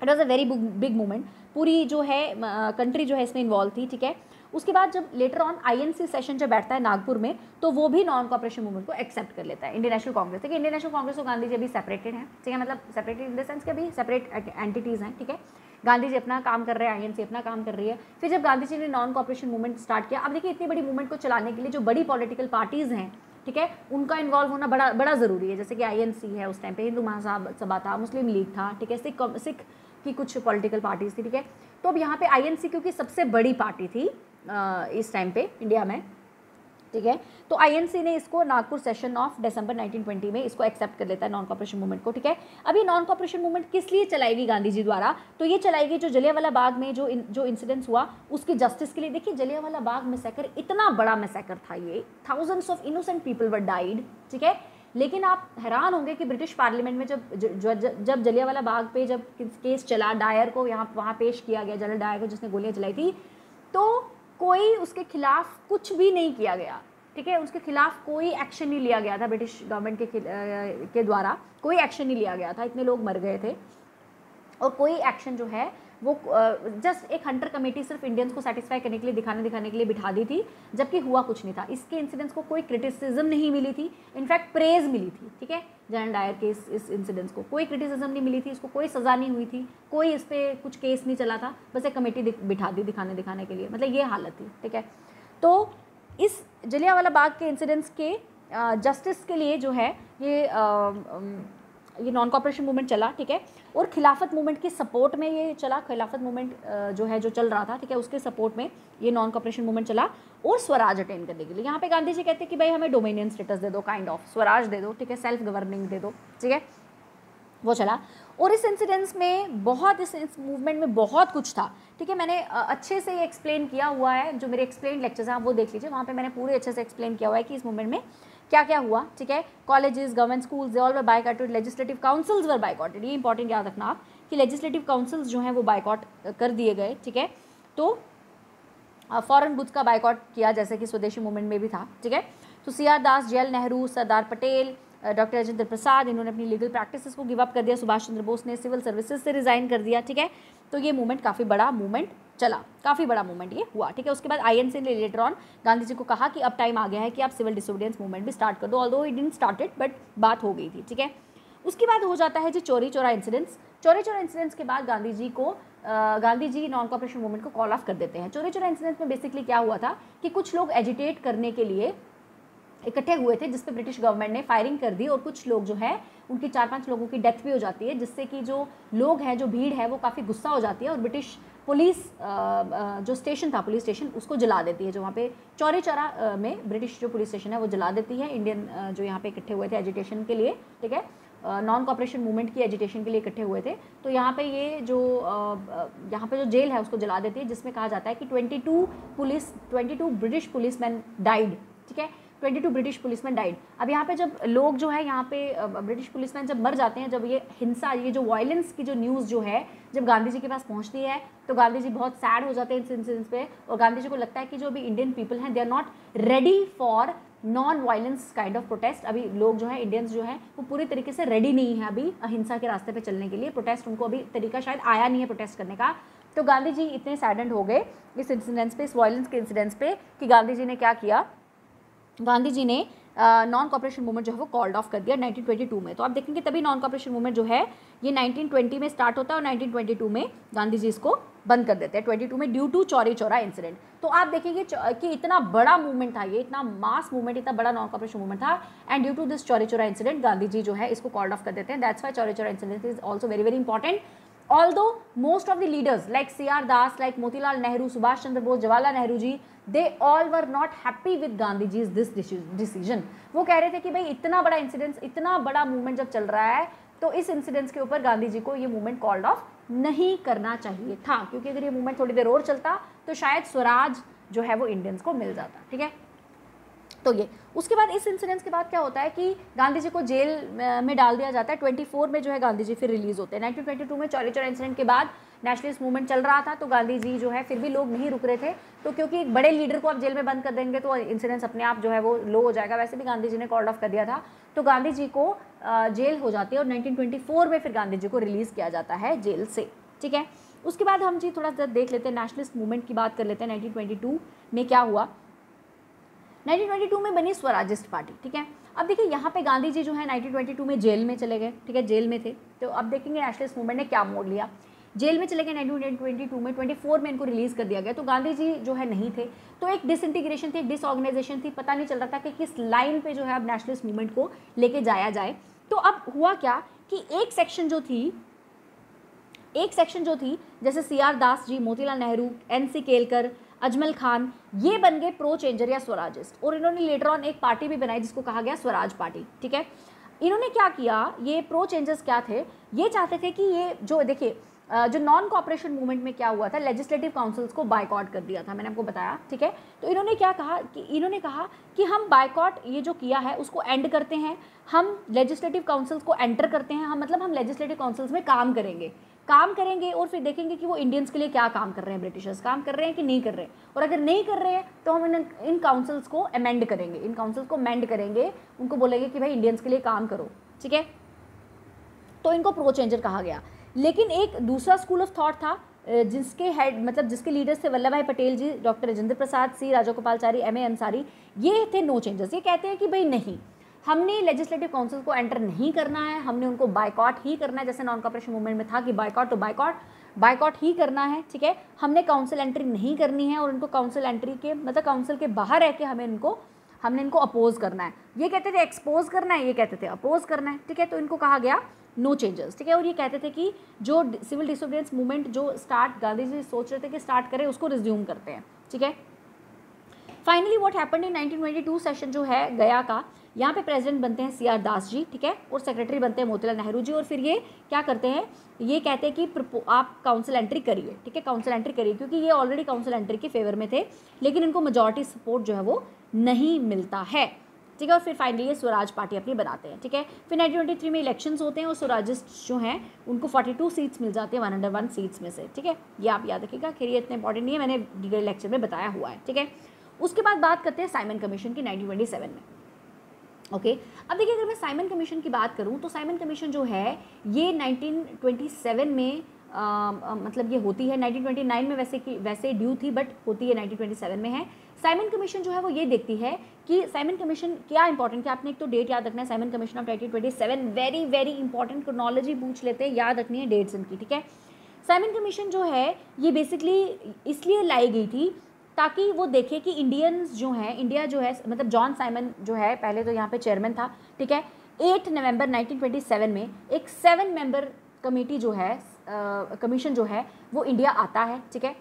It was a very big movement, पूरी जो है कंट्री जो है इसमें इन्वॉल्व थी, ठीक है। उसके बाद जब लेटर ऑन आईएनसी सेशन जब बैठता है नागपुर में, तो वो भी नॉन कॉपरेशन मूवमेंट को एक्सेप्ट कर लेता है इंडियन नेशनल कांग्रेस, ठीक है। इंडियन नेशनल कांग्रेस और गांधी जी अभी सेपरेटेड हैं, ठीक है, मतलब सेपरेटेड इन द सेंस के अभी सेपरेट एंटिटीज़ हैं, ठीक है। गांधी जी अपना काम कर रहे हैं, आईएनसी अपना काम कर रही है। फिर जब गांधी जी ने नॉन कॉपरेशन मूवमेंट स्टार्ट किया, अब देखिए इतनी बड़ी मूवमेंट को चलाने के लिए जो बड़ी पॉलिटिकल पार्टीज़ हैं, ठीक है, उनका इन्वॉल्व होना बड़ा ज़रूरी है। जैसे कि आईएनसी है, उस टाइम पे हिंदू महासभा था, मुस्लिम लीग था, ठीक है, सिख की कुछ पॉलिटिकल पार्टीज थी, ठीक है। तो अब यहाँ पे आईएनसी क्योंकि सबसे बड़ी पार्टी थी इस टाइम पे इंडिया में, ठीक है, तो आईएनसी ने इसको नागपुर सेशन ऑफ दिसंबर 1920 में इसको एक्सेप्ट कर लेता है नॉन कॉपरेशन मूवमेंट को, ठीक है। अब ये नॉन कॉपरेशन मूवमेंट किस लिए चलाएगी गांधी जी द्वारा? तो ये चलाएगी जो जलियांवाला बाग में जो इंसिडेंट्स हुआ उसकी जस्टिस के लिए। देखिए जलियांवाला बाग मैसेकर इतना बड़ा मैसेकर था, ये thousands of innocent people were died, ठीक है। लेकिन आप हैरान होंगे कि ब्रिटिश पार्लियामेंट में जब जलियांवाला बाग पे जब केस चला, डायर को वहाँ पेश किया गया, जनरल डायर को जिसने गोलियां चलाई थी, तो कोई उसके खिलाफ कुछ भी नहीं किया गया, ठीक है। उसके खिलाफ कोई एक्शन नहीं लिया गया था, ब्रिटिश गवर्नमेंट के द्वारा कोई एक्शन नहीं लिया गया था, इतने लोग मर गए थे। और कोई एक्शन जो है वो जस्ट एक हंटर कमेटी सिर्फ इंडियंस को सेटिस्फाई करने के लिए दिखाने के लिए बिठा दी थी, जबकि हुआ कुछ नहीं था। इसके इंसिडेंट्स को कोई क्रिटिसिज्म नहीं मिली थी, इनफैक्ट प्रेज मिली थी, ठीक है। जनरल डायर के इस इंसिडेंट्स को कोई क्रिटिसिज्म नहीं मिली थी, इसको कोई सज़ा नहीं हुई थी, कोई इस पर कुछ केस नहीं चला था, बस एक कमेटी बिठा दी दिखाने के लिए, मतलब ये हालत थी, ठीक है। तो इस जलियांवाला बाग के इंसिडेंट्स के जस्टिस के लिए जो है ये नॉन कॉपरेशन मूवमेंट चला, ठीक है, और खिलाफत मूवमेंट की सपोर्ट में ये चला। खिलाफत मूवमेंट जो है जो चल रहा था, ठीक है, उसके सपोर्ट में ये नॉन कॉपरेशन मूवमेंट चला, और स्वराज अटेन करने के लिए। यहाँ पे गांधी जी कहते हैं कि भाई हमें डोमिनियन स्टेटस दे दो, काइंड ऑफ स्वराज दे दो, ठीक है, सेल्फ गवर्निंग दे दो, ठीक है, वो चला। और इस इंसिडेंस में बहुत, इस मूवमेंट में बहुत कुछ था, ठीक है, मैंने अच्छे से ये एक्सप्लेन किया हुआ है, जो मेरे एक्सप्लेन लेक्चर्स हैं आप वो देख लीजिए, वहाँ पे मैंने पूरे अच्छे से एक्सप्लेन किया हुआ है कि इस मूवमेंट में क्या क्या हुआ, ठीक है। Colleges, government schools, they all were बायकॉटेड, legislative councils वर बायकॉटेड। ये इंपॉर्टेंट याद रखना आप कि लेजिस्लेटिव काउंसिल्स जो हैं वो बायकॉट कर दिए गए, ठीक है। तो फॉरेन गुड्स का बायकॉट किया, जैसे कि स्वदेशी मूवमेंट में भी था, ठीक है। तो CR दास, JL नेहरू, सरदार पटेल, डॉक्टर राजेंद्र प्रसाद, इन्होंने अपनी लीगल प्रैक्टिसेस को गिव अप कर दिया। सुभाष चंद्र बोस ने सिविल सर्विसेज से रिजाइन कर दिया, ठीक है। तो ये मूवमेंट काफ़ी बड़ा मूवमेंट चला, काफ़ी बड़ा मूवमेंट ये हुआ, ठीक है। उसके बाद INC ने लेटर ऑन गांधी जी को कहा कि अब टाइम आ गया है कि आप सिविल डिसोबीडियंस मूवमेंट भी स्टार्ट कर दो, although it didn't started, but बात हो गई थी, ठीक है। उसके बाद हो जाता है जी चौरी चौरा इंसिडेंट्स। चौरी चौरा इंसिडेंट्स के बाद Gandhi ji non cooperation movement को कॉल ऑफ कर देते हैं। चौरी चौरा इंसिडेंट्स में बेसिकली क्या हुआ था कि कुछ लोग एजिटेट करने के लिए इकट्ठे हुए थे, जिसपे ब्रिटिश गवर्नमेंट ने फायरिंग कर दी, और कुछ लोग जो है उनकी 4-5 लोगों की डेथ भी हो जाती है, जिससे कि जो लोग हैं, जो भीड़ है, वो काफ़ी गुस्सा हो जाती है, और ब्रिटिश पुलिस जो स्टेशन था, पुलिस स्टेशन, उसको जला देती है। जो वहाँ पे चौरी चौरा में ब्रिटिश जो पुलिस स्टेशन है वो जला देती है। इंडियन जो यहाँ पे इकट्ठे हुए थे एजिटेशन के लिए, ठीक है, नॉन कॉपरेशन मूवमेंट की एजिटेशन के लिए इकट्ठे हुए थे, तो यहाँ पे ये जो यहाँ पे जो जेल है उसको जला देती है, जिसमें कहा जाता है कि 22 ब्रिटिश पुलिसमैन डाइड, ठीक है, 22 ब्रिटिश पुलिसमैन डाइड। अब यहाँ पे जब लोग जो है यहाँ पे ब्रिटिश पुलिसमैन जब मर जाते हैं, जब ये हिंसा, ये जो वायलेंस की जो न्यूज़ जो है जब गांधी जी के पास पहुँचती है, तो गांधी जी बहुत सैड हो जाते हैं इस इंसिडेंस पे, और गांधी जी को लगता है कि जो अभी इंडियन पीपल हैं, they are not ready for non violence kind of protest. अभी लोग जो है, इंडियंस जो है, वो पूरी तरीके से रेडी नहीं है अभी अहिंसा के रास्ते पे चलने के लिए। प्रोटेस्ट उनको अभी तरीका शायद आया नहीं है प्रोटेस्ट करने का। तो गांधी जी इतने सैडेंड हो गए इस इंसिडेंस पे, इस वायलेंस के इंसिडेंस पे, कि गांधी जी ने क्या किया, गांधी जी ने नॉन कॉपरेशन मूवमेंट जो है वो कॉल्ड ऑफ कर दिया 1922 में। तो आप देखेंगे तभी नॉन कॉपरेशन मूवमेंट जो है ये 1920 में स्टार्ट होता है, और 1922 में गांधी जी इसको बंद कर देते हैं, 22 में, due to Chauri Chaura incident. तो आप देखेंगे कि इतना बड़ा मूवमेंट था ये, इतना मास मूवमेंट, इतना बड़ा नॉन कॉपरेशन मूवमेंट था, and due to this Chauri Chaura incident Gandhi ji जो है इसको कॉल्ड ऑफ कर देते हैं। That's why Chauri Chaura incident is also very very important. Although most of the leaders like CR Das, like Motilal Nehru, Subhash Chandra Bose, Jawaharlal Nehru ji, they all were not happy with Gandhi ji's this decision. वो कह रहे थे कि भाई इतना बड़ा incidence, इतना बड़ा मूवमेंट जब चल रहा है, तो इस इंसिडेंस के ऊपर गांधी जी को ये मूवमेंट कॉल्ड ऑफ नहीं करना चाहिए था, क्योंकि अगर ये मूवमेंट थोड़ी देर और चलता तो शायद स्वराज जो है वो इंडियंस को मिल जाता, ठीक है। तो ये उसके बाद इस इंसिडेंस के बाद क्या होता है कि गांधी जी को जेल में डाल दिया जाता है। 24 में जो है गांधी जी फिर रिलीज होते हैं। 1922 में चौरी चौरा इंसिडेंट के बाद नेशनलिस्ट मूवमेंट चल रहा था, तो गांधी जी जो है फिर भी लोग नहीं रुक रहे थे, तो क्योंकि एक बड़े लीडर को आप जेल में बंद कर देंगे तो इंसिडेंस अपने आप जो है वो लो हो जाएगा। वैसे भी गांधी जी ने कॉल्ड ऑफ कर दिया था, तो गांधी जी को जेल हो जाती है, और 1924 में फिर गांधी जी को रिलीज़ किया जाता है जेल से, ठीक है। उसके बाद हम जी थोड़ा सा देख लेते हैं, नेशनलिस्ट मूवमेंट की बात कर लेते हैं। 1922 में क्या हुआ, 1922 में बनी स्वराजिस्ट पार्टी, ठीक है। अब देखिए यहाँ पे गांधी जी जो है 1922 में जेल में चले गए, ठीक है, जेल में थे। तो अब देखेंगे नेशनलिस्ट मूवमेंट ने क्या मोड़ लिया, जेल में चले गए 1922 में, 24 में इनको रिलीज़ कर दिया गया। तो गांधी जी जो है नहीं थे, तो एक डिसइंटीग्रेशन थी, एक डिसऑर्गेनाइजेशन थी, पता नहीं चल रहा था कि किस लाइन पे जो है अब नेशनलिस्ट मूवमेंट को लेके जाया जाए। तो अब हुआ क्या कि एक सेक्शन जो थी जैसे CR दास जी, मोतीलाल नेहरू, NC केलकर, अजमल खान, ये बन गए प्रो चेंजर या स्वराजिस्ट, और इन्होंने लेटर ऑन एक पार्टी भी बनाई जिसको कहा गया स्वराज पार्टी, ठीक है। इन्होंने क्या किया, ये प्रो चेंजर्स क्या थे, ये चाहते थे कि ये जो देखिए जो नॉन कॉपरेशन मूवमेंट में क्या हुआ था, लेजिस्लेटिव काउंसिल्स को बायकॉट कर दिया था, मैंने आपको बताया, ठीक है। तो इन्होंने क्या कहा कि इन्होंने कहा कि हम बायकॉट ये जो किया है उसको एंड करते हैं, हम लेजिस्लेटिव काउंसिल्स को एंटर करते हैं, हम मतलब हम लेजिस्लेटिव काउंसिल्स में काम करेंगे और फिर देखेंगे कि वो इंडियंस के लिए क्या काम कर रहे हैं, ब्रिटिशर्स काम कर रहे हैं कि नहीं कर रहे हैं, और अगर नहीं कर रहे हैं तो हम इन काउंसिल्स को अमेंड करेंगे, इन काउंसिल्स को अमेंड करेंगे, उनको बोलेंगे कि भाई इंडियंस के लिए काम करो, ठीक है। तो इनको प्रो चेंजर कहा गया। लेकिन एक दूसरा स्कूल ऑफ थॉट था जिसके हेड मतलब जिसके लीडर्स थे वल्लभ भाई पटेल जी, doctor Rajendra Prasad, C Rajagopalachari, MA Ansari, ये थे नो चेंजर्स। ये कहते हैं कि भाई नहीं, हमने लेजिस्लेटिव काउंसिल को एंटर नहीं करना है, हमने उनको बायकॉट ही करना है, जैसे नॉन कॉपरेशन मूवमेंट में था कि बायकॉट, तो बायकॉट ही करना है, ठीक है। हमने काउंसिल एंट्री नहीं करनी है, और उनको काउंसिल एंट्री के मतलब काउंसिल के बाहर रह के हमने इनको अपोज करना है। ये कहते थे एक्सपोज करना है, ये कहते थे अपोज करना है, ठीक है। तो इनको कहा गया नो चेंजेस, ठीक है। और ये कहते थे कि जो सिविल डिसोबीडियंस मूवमेंट जो स्टार्ट गांधी जी सोच रहे थे कि स्टार्ट करें, उसको रिज्यूम करते हैं, ठीक है। Finally what happened in 1922 session जो है गया का, यहाँ पे प्रेसिडेंट बनते हैं CR दास जी, ठीक है, और सेक्रेटरी बनते हैं मोतीलाल नेहरू जी। और फिर ये क्या करते हैं, ये कहते हैं कि आप काउंसिल एंट्री करिए, ठीक है, काउंसिल एंट्री करिए, क्योंकि ये ऑलरेडी काउंसिल एंट्री के फेवर में थे, लेकिन इनको मेजॉरिटी सपोर्ट जो है वो नहीं मिलता है, ठीक है। और फिर फाइनली ये स्वराज पार्टी अपनी बनाते हैं, ठीक है। फिर 1923 में इलेक्शंस होते हैं और स्वराजिस्ट जो हैं उनको 42 सीट्स मिल जाती है 101 सीट्स में से, ठीक है। ये आप याद रखिएगा, खैर ये इतना इंपॉर्टेंट नहीं है, मैंने डिटेल लेक्चर में बताया हुआ है, ठीक है। उसके बाद बात करते हैं साइमन कमीशन की 1927 में, ओके। अब देखिए, अगर मैं साइमन कमीशन की बात करूं तो साइमन कमीशन जो है ये 1927 में मतलब ये होती है, 1929 में वैसे ड्यू थी, बट होती है 1927 में है। साइमन कमीशन जो है वो ये देखती है कि साइमन कमीशन क्या इंपॉर्टेंट, कि आपने एक तो डेट याद रखना है, Simon commission of 1927, very very important, chronology पूछ लेते हैं, याद रखनी है डेट्स इनकी, ठीक है। साइमन कमीशन जो है ये बेसिकली इसलिए लाई गई थी ताकि वो देखे कि इंडियंस जो हैं, इंडिया जो है, मतलब जॉन साइमन जो है पहले तो यहाँ पे चेयरमैन था, ठीक है। 8 नवंबर 1927 में एक 7 मेंबर कमेटी जो है, कमीशन जो है वो इंडिया आता है, ठीक है,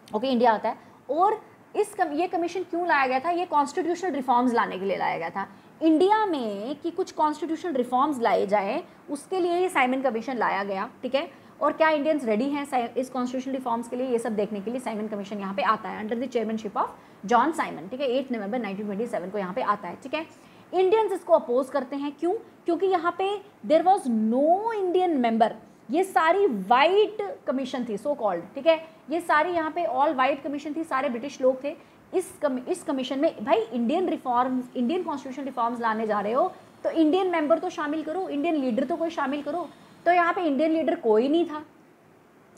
ओके, इंडिया आता है। और ये कमीशन क्यों लाया गया था, ये कॉन्स्टिट्यूशनल रिफॉर्म्स लाने के लिए लाया गया था इंडिया में, कि कुछ कॉन्स्टिट्यूशनल रिफॉर्म्स लाए जाएँ, उसके लिए ये साइमन कमीशन लाया गया, ठीक है। और क्या इंडियंस रेडी हैं इस कॉन्स्टिट्यूशनल रिफॉर्म्स के लिए, ये सब देखने के लिए साइमन कमीशन यहाँ पे आता है under the chairmanship of John Simon, ठीक है। 8 नवंबर 1927 को यहाँ पे आता है, ठीक है। इंडियंस इसको अपोज करते हैं, क्यों, क्योंकि यहाँ पे there was no Indian member, ये सारी वाइट कमीशन थी सो कॉल्ड, ठीक है, ये सारी यहाँ पे ऑल वाइट कमीशन थी, सारे ब्रिटिश लोग थे। इस कमीशन में भाई Indian reforms, Indian constitution reforms लाने जा रहे हो तो इंडियन मेंबर तो शामिल करो, इंडियन लीडर तो कोई शामिल करो। तो यहाँ पे इंडियन लीडर कोई नहीं था,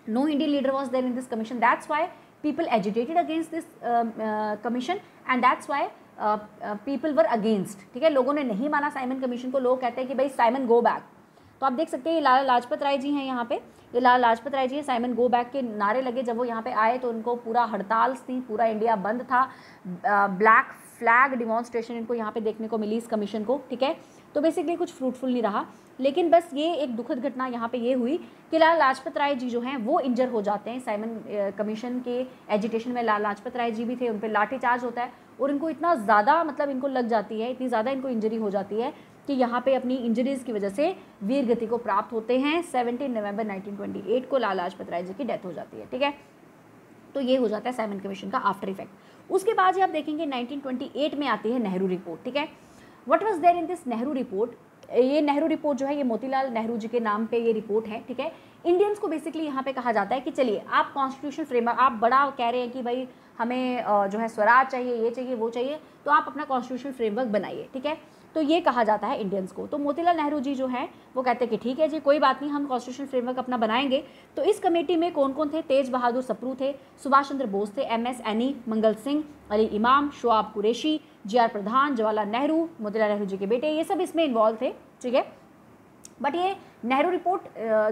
no Indian leader was there in this commission, that's why people agitated against this commission and that's why people were against, ठीक है। लोगों ने नहीं माना साइमन कमीशन को, लोग कहते हैं कि भाई साइमन गो बैक। तो आप देख सकते हैं ये लाला लाजपत राय जी हैं यहाँ पे, ये लाला लाजपत राय जी हैं, साइमन गो बैक के नारे लगे जब वो यहाँ पे आए, तो उनको पूरा हड़ताल थी, पूरा इंडिया बंद था, ब्लैक फ्लैग डिमॉन्स्ट्रेशन इनको यहाँ पे देखने को मिली इस कमीशन को, ठीक है। तो बेसिकली कुछ फ्रूटफुल नहीं रहा, लेकिन बस ये एक दुखद घटना यहाँ पे ये हुई कि लाला लाजपत राय जी जो हैं वो इंजर हो जाते हैं साइमन कमीशन के एजिटेशन में। लाला लाजपत राय जी भी थे, उन पर लाठीचार्ज होता है और इनको इतना ज़्यादा मतलब इनको लग जाती है, इतनी ज़्यादा इनको इंजरी हो जाती है कि यहाँ पे अपनी इंजरीज़ की वजह से वीर गति को प्राप्त होते हैं। 17 नवंबर 1928 को लाला लाजपत राय जी की डेथ हो जाती है, ठीक है। तो ये हो जाता है साइमन कमीशन का आफ्टर इफेक्ट। उसके बाद आप देखेंगे 1928 में आती है नेहरू रिपोर्ट, ठीक है। What was there in this Nehru report, ये नेहरू रिपोर्ट जो है ये मोतीलाल नेहरू जी के नाम पे ये रिपोर्ट है, ठीक है। इंडियंस को बेसिकली यहाँ पे कहा जाता है कि चलिए आप कॉन्स्टिट्यूशन फ्रेमवर्क, आप बड़ा कह रहे हैं कि भाई हमें जो है स्वराज चाहिए, ये चाहिए, वो चाहिए, तो आप अपना कॉन्स्टिट्यूशन फ्रेमवर्क बनाइए, ठीक है। तो ये कहा जाता है इंडियंस को। तो मोतीलाल नेहरू जी जो है वो कहते हैं कि ठीक है जी, कोई बात नहीं, हम कॉन्स्टिट्यूशन फ्रेमवर्क अपना बनाएंगे। तो इस कमेटी में कौन कौन थे, तेज बहादुर सप्रू थे, सुभाष चंद्र बोस थे, MS एनी, मंगल सिंह, अली इमाम, शोआब कुरैशी, GR प्रधान, जवाहरलाल नेहरू, मोतीलाल नेहरू जी के बेटे, ये सब इसमें इन्वॉल्व थे, ठीक है। बट ये नेहरू रिपोर्ट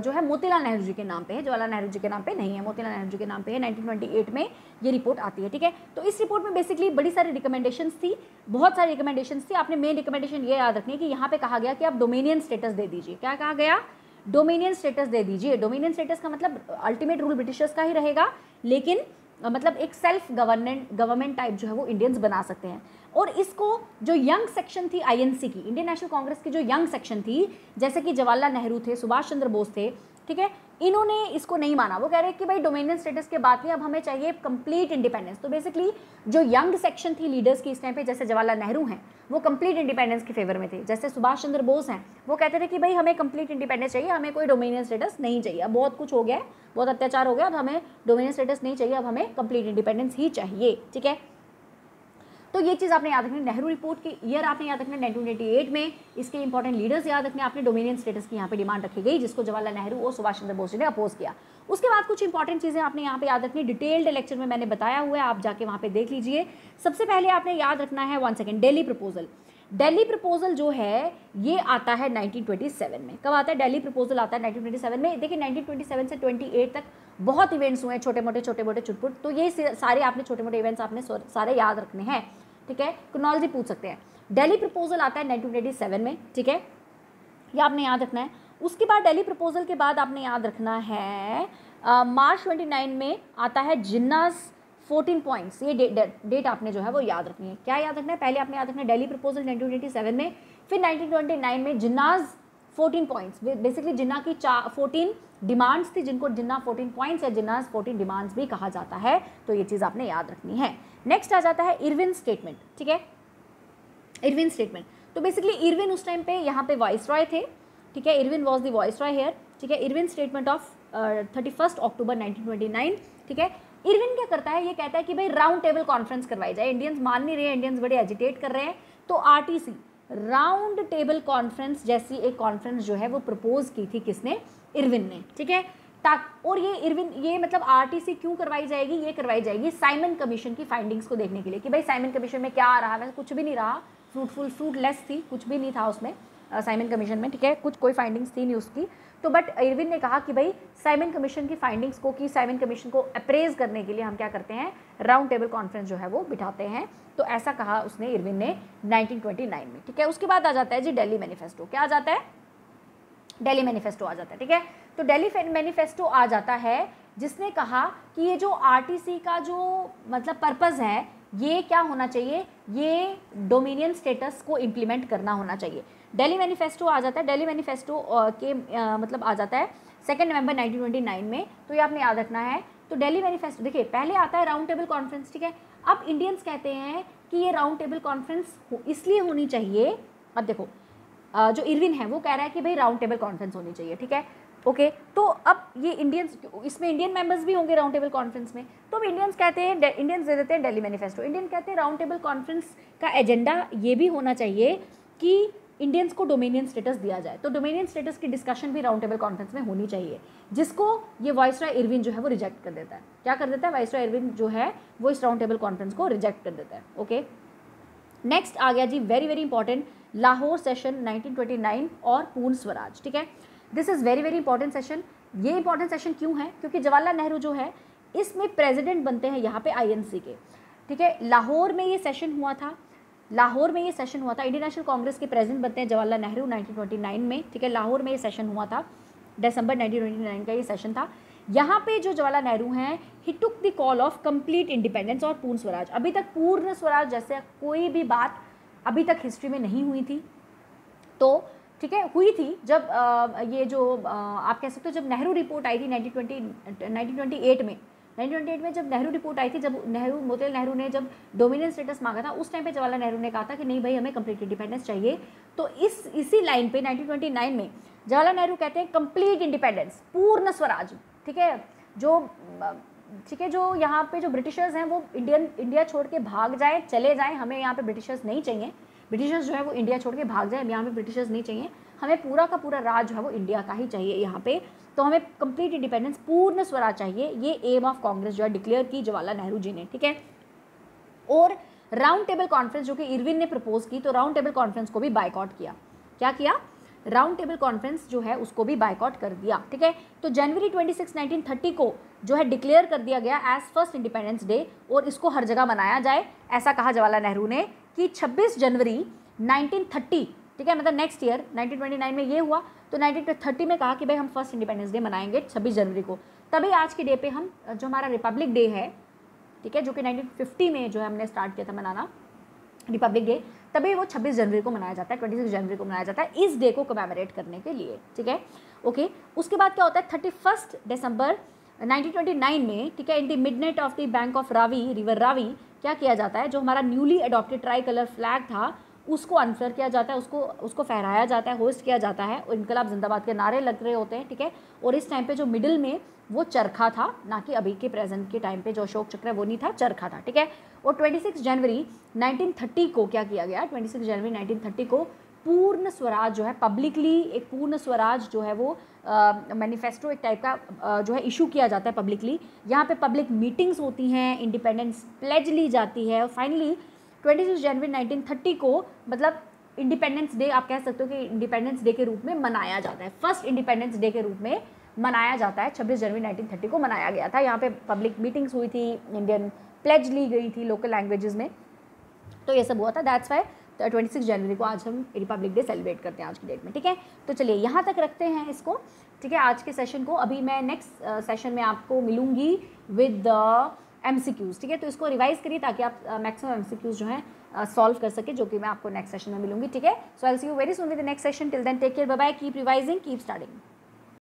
जो है मोतीलाल नेहरू जी के नाम पे है, जवाहरलाल नेहरू जी के नाम पे नहीं है, मोतीलाल नेहरू जी के नाम पे है। 1928 में ये रिपोर्ट आती है, ठीक है। तो इस रिपोर्ट में बेसिकली बड़ी सारी रिकमेंडेशंस थी, बहुत सारी रिकमेंडेशंस थी। आपने मेन रिकमेंडेशन ये याद रखनी है कि यहाँ पे कहा गया कि आप डोमिनियन स्टेटस दे दीजिए। क्या कहा गया, डोमिनियन स्टेटस दे दीजिए। डोमिनियन स्टेटस का मतलब अल्टीमेट रूल ब्रिटिशर्स का ही रहेगा, लेकिन मतलब एक सेल्फ गवर्नमेंट टाइप जो है वो इंडियंस बना सकते हैं। और इसको जो यंग सेक्शन थी INC की, इंडियन नेशनल कांग्रेस की जो यंग सेक्शन थी, जैसे कि जवाहरलाल नेहरू थे, सुभाष चंद्र बोस थे, ठीक है, इन्होंने इसको नहीं माना। वो कह रहे हैं कि भाई डोमिनियन स्टेटस के बाद में अब हमें चाहिए कंप्लीट इंडिपेंडेंस। तो बेसिकली जो यंग सेक्शन थी लीडर्स की इस टाइम पे, जैसे जवाहरलाल नेहरू हैं वो कंप्लीट इंडिपेंडेंस के फेवर में थे, जैसे सुभाष चंद्र बोस हैं वो कहते थे कि भाई हमें कंप्लीट इंडिपेंडेंस चाहिए, हमें कोई डोमिनियन स्टेटस नहीं चाहिए, अब बहुत कुछ हो गया है, बहुत अत्याचार हो गया, अब हमें डोमिनियन स्टेटस नहीं चाहिए, अब हमें कंप्लीट इंडिपेंडेंस ही चाहिए, ठीक है। तो ये चीज़ आपने याद रखनी, नेहरू रिपोर्ट की ईयर आपने याद रखना 1928 में, इसके इंपॉर्टेंट लीडर्स याद रखने, आपने डोमिनियन स्टेटस की यहाँ पे डिमांड रखी गई, जिसको जवाहरलाल नेहरू और सुभाष चंद्र बोस ने अपोज किया। उसके बाद कुछ इंपॉर्टेंट चीज़ें आपने यहाँ पे याद रखनी, डिटेल्ड लेक्चर में मैंने बताया हुआ है, आप जाके वहाँ पे देख लीजिए। सबसे पहले आपने याद रखना है, 1 second, Delhi proposal. Delhi proposal जो है ये आता है 1927 में। कब आता है दिल्ली प्रपोजल, आता है 1927 में। देखिए 1927 से 28 तक बहुत इवेंट्स हुए हैं, छोटे मोटे चुटपुट, तो ये सारे आपने छोटे मोटे इवेंट्स आपने सारे याद रखने हैं, ठीक है, क्रोनोलॉजी पूछ सकते हैं। दिल्ली प्रपोजल आता है 1987 में, ठीक है, ये आपने याद रखना है। उसके बाद दिल्ली प्रपोजल के बाद आपने याद रखना है मार्च 29 में आता है जिन्नास 14 पॉइंट्स। ये डेट आपने जो है वो याद रखनी है। क्या याद रखना है? पहले आपने याद रखना है दिल्ली प्रपोजल 1987 में, फिर 1929 में जिन्नास 14 पॉइंट्स। बेसिकली जिन्ना की 14 डिमांड्स थी, जिनको जिन्ना 14 पॉइंट्स या जिन्नास 14 डिमांड्स भी कहा जाता है, तो ये चीज़ आपने याद रखनी है। नेक्स्ट आ जाता है इरविन स्टेटमेंट, ठीक है, इरविन स्टेटमेंट। तो बेसिकली इरविन उस टाइम पे यहाँ पे वाइसरॉय थे, ठीक है, Irwin was the viceroy here, ठीक है। इरविन स्टेटमेंट ऑफ 31 अक्टूबर 1929, ठीक है। इरविन क्या करता है? ये कहता है कि भाई राउंड टेबल कॉन्फ्रेंस करवाई जाए। इंडियंस मान नहीं रहे हैं, इंडियंस बड़े एजिटेट कर रहे हैं, तो आरटीसी राउंड टेबल कॉन्फ्रेंस जैसी एक कॉन्फ्रेंस जो है वो प्रपोज की थी किसने? इरविन ने, ठीक है। और ये इरविन, ये मतलब आरटीसी क्यों करवाई जाएगी? ये करवाई जाएगी साइमन कमीशन की फाइंडिंग्स को देखने के लिए कि भाई साइमन कमीशन में क्या आ रहा है। कुछ भी नहीं रहा, फ्रूटलेस थी, कुछ भी नहीं था उसमें साइमन कमीशन में, ठीक है, कुछ कोई फाइंडिंग्स थी नहीं उसकी। तो बट इरविन ने कहा कि भाई साइमन कमीशन की फाइंडिंग्स को, कि साइमन कमीशन को अप्रेज करने के लिए हम क्या करते हैं? राउंड टेबल कॉन्फ्रेंस जो है वो बिठाते हैं। तो ऐसा कहा उसने इरविन ने 1929 में, ठीक है। उसके बाद आ जाता है जी दिल्ली मैनिफेस्टो। क्या आ जाता है? दिल्ली मैनिफेस्टो आ जाता है, ठीक है। तो दिल्ली मैनिफेस्टो आ जाता है जिसने कहा कि ये जो आरटीसी का जो मतलब पर्पज़ है, ये क्या होना चाहिए? ये डोमिनियन स्टेटस को इम्प्लीमेंट करना होना चाहिए। दिल्ली मैनिफेस्टो आ जाता है। दिल्ली मैनिफेस्टो के मतलब आ जाता है 2 नवंबर 1929 में। तो ये आपने याद रखना है। तो दिल्ली मैनिफेस्टो, देखिए पहले आता है राउंड टेबल कॉन्फ्रेंस, ठीक है। अब इंडियंस कहते हैं कि ये राउंड टेबल कॉन्फ्रेंस इसलिए होनी चाहिए। अब देखो जो इरविन है वो कह रहा है कि भाई राउंड टेबल कॉन्फ्रेंस होनी चाहिए, ठीक है, ओके। तो अब ये इंडियंस, इसमें इंडियन मेंबर्स भी होंगे राउंड टेबल कॉन्फ्रेंस में, तो अब इंडियंस कहते हैं, इंडियंस दे देते हैं दिल्ली मैनिफेस्टो। इंडियन कहते हैं राउंड टेबल कॉन्फ्रेंस का एजेंडा ये भी होना चाहिए कि इंडियंस को डोमिनियन स्टेटस दिया जाए। तो डोमिनियन स्टेटस की डिस्कशन भी राउंड टेबल कॉन्फ्रेंस में होनी चाहिए, जिसको ये वाइसरॉय इरविन जो है वो रिजेक्ट कर देता है। क्या कर देता है? वाइसरॉय इरविन जो है वो इस राउंड टेबल कॉन्फ्रेंस को रिजेक्ट कर देता है, ओके। नेक्स्ट आ गया जी very very important Lahore session 1929 और पूर्ण स्वराज, ठीक है। This is very very important session. ये इंपॉर्टेंट सेशन क्यों है? क्योंकि जवाहरलाल नेहरू जो है इसमें प्रेसिडेंट बनते हैं यहाँ पे आईएनसी के, ठीक है। लाहौर में ये सेशन हुआ था, लाहौर में ये सेशन हुआ था। इंडियन नेशनल कांग्रेस के प्रेसिडेंट बनते हैं जवाहरलाल नेहरू 1929 में, ठीक है। लाहौर में ये सेशन हुआ था, दिसंबर 1929 का ये सेशन था। यहाँ पे जो जवाहरलाल नेहरू हैं, he took the call of complete independence और पूर्ण स्वराज। अभी तक पूर्ण स्वराज जैसे कोई भी बात अभी तक हिस्ट्री में नहीं हुई थी, तो ठीक है हुई थी जब ये जो आप कह सकते हो जब नेहरू रिपोर्ट आई थी 1928 में। 1928 में जब नेहरू रिपोर्ट आई थी, जब मोतीलाल नेहरू ने जब डोमिनियन स्टेटस मांगा था, उस टाइम पे जवाहरलाल नेहरू ने कहा था कि नहीं भाई हमें कंप्लीट इंडिपेंडेंस चाहिए। तो इसी लाइन पे 1929 में जवाहरलाल नेहरू कहते हैं कंप्लीट इंडिपेंडेंस, पूर्ण स्वराज, ठीक है। जो यहाँ पे जो ब्रिटिशर्स हैं वो इंडिया छोड़ के भाग जाए, चले जाएं, हमें यहाँ पे ब्रिटिशर्स नहीं चाहिए। ब्रिटिशर्स जो है वो इंडिया छोड़ के भाग जाए, यहाँ पे ब्रिटिशर्स नहीं चाहिए, हमें पूरा का पूरा राज जो है वो इंडिया का ही चाहिए यहाँ पे। तो हमें कंप्लीट इंडिपेंडेंस, पूर्ण स्वराज चाहिए, ये एम ऑफ कांग्रेस जो है डिक्लेयर की जवाहरलाल नेहरू जी ने, ठीक है। और राउंड टेबल कॉन्फ्रेंस जो कि इरविन ने प्रपोज की, तो राउंड टेबल कॉन्फ्रेंस को भी बायकॉट किया। क्या किया? राउंड टेबल कॉन्फ्रेंस जो है उसको भी बायकॉट कर दिया, ठीक है। तो जनवरी 26, 1930 को जो है डिक्लेयर कर दिया गया एज फर्स्ट इंडिपेंडेंस डे, और इसको हर जगह मनाया जाए, ऐसा कहा जवाहरलाल नेहरू ने कि 26 जनवरी 1930, ठीक है, मतलब नेक्स्ट ईयर 1929 में ये हुआ, तो 1930 में कहा कि भाई हम फर्स्ट इंडिपेंडेंस डे मनाएंगे 26 जनवरी को। तभी आज के डे पे हम जो हमारा रिपब्लिक डे है, ठीक है, जो कि 1950 में जो है हमने स्टार्ट किया था मनाना रिपब्लिक डे, तभी वो 26 जनवरी को मनाया जाता है, 26 जनवरी को मनाया जाता है इस डे को कमेमोरेट करने के लिए, ठीक है, ओके। उसके बाद क्या होता है 31 दिसंबर 1929 में, ठीक है, in the midnight of the bank of Ravi, river Ravi, क्या किया जाता है, जो हमारा newly adopted try colour flag था उसको अनफर किया जाता है, उसको फहराया जाता है, होस्ट किया जाता है, और इनकलाब जिंदाबाद के नारे लग रहे होते हैं, ठीक है। और इस टाइम पे जो मिडिल में वो चरखा था, ना कि अभी के प्रेजेंट के टाइम पे जो अशोक चक्र है वो नहीं था, चरखा था, ठीक है। और 26 जनवरी 1930 को क्या किया गया, 26 जनवरी 1930 को पूर्ण स्वराज जो है पब्लिकली, एक पूर्ण स्वराज जो है वो मैनिफेस्टो एक टाइप का जो है इशू किया जाता है पब्लिकली। यहाँ पे पब्लिक मीटिंग्स होती हैं, इंडिपेंडेंस प्लेज ली जाती है, और फाइनली 26 जनवरी 1930 को मतलब इंडिपेंडेंस डे आप कह सकते हो कि इंडिपेंडेंस डे के रूप में मनाया जाता है, फर्स्ट इंडिपेंडेंस डे के रूप में मनाया जाता है। 26 जनवरी 1930 को मनाया गया था। यहाँ पे पब्लिक मीटिंग्स हुई थी, इंडियन प्लेज ली गई थी लोकल लैंग्वेजेस में, तो ये सब हुआ था, दैट्स वाई 26 जनवरी को आज हम रिपब्लिक डे सेलिब्रेट करते हैं आज की डेट में, ठीक है। तो चलिए यहाँ तक रखते हैं इसको, ठीक है, आज के सेशन को। अभी मैं नेक्स्ट सेशन में आपको मिलूंगी विद द MCQs, ठीक है। तो इसको रिवाइज करिए ताकि आप मैक्सिमम MCQs जो हैं सॉल्व कर सके, जो कि मैं आपको नेक्स्ट सेशन में मिलूंगी, ठीक है। So I will see you very soon with the next session. Till then take care, bye bye, keep revising, keep studying.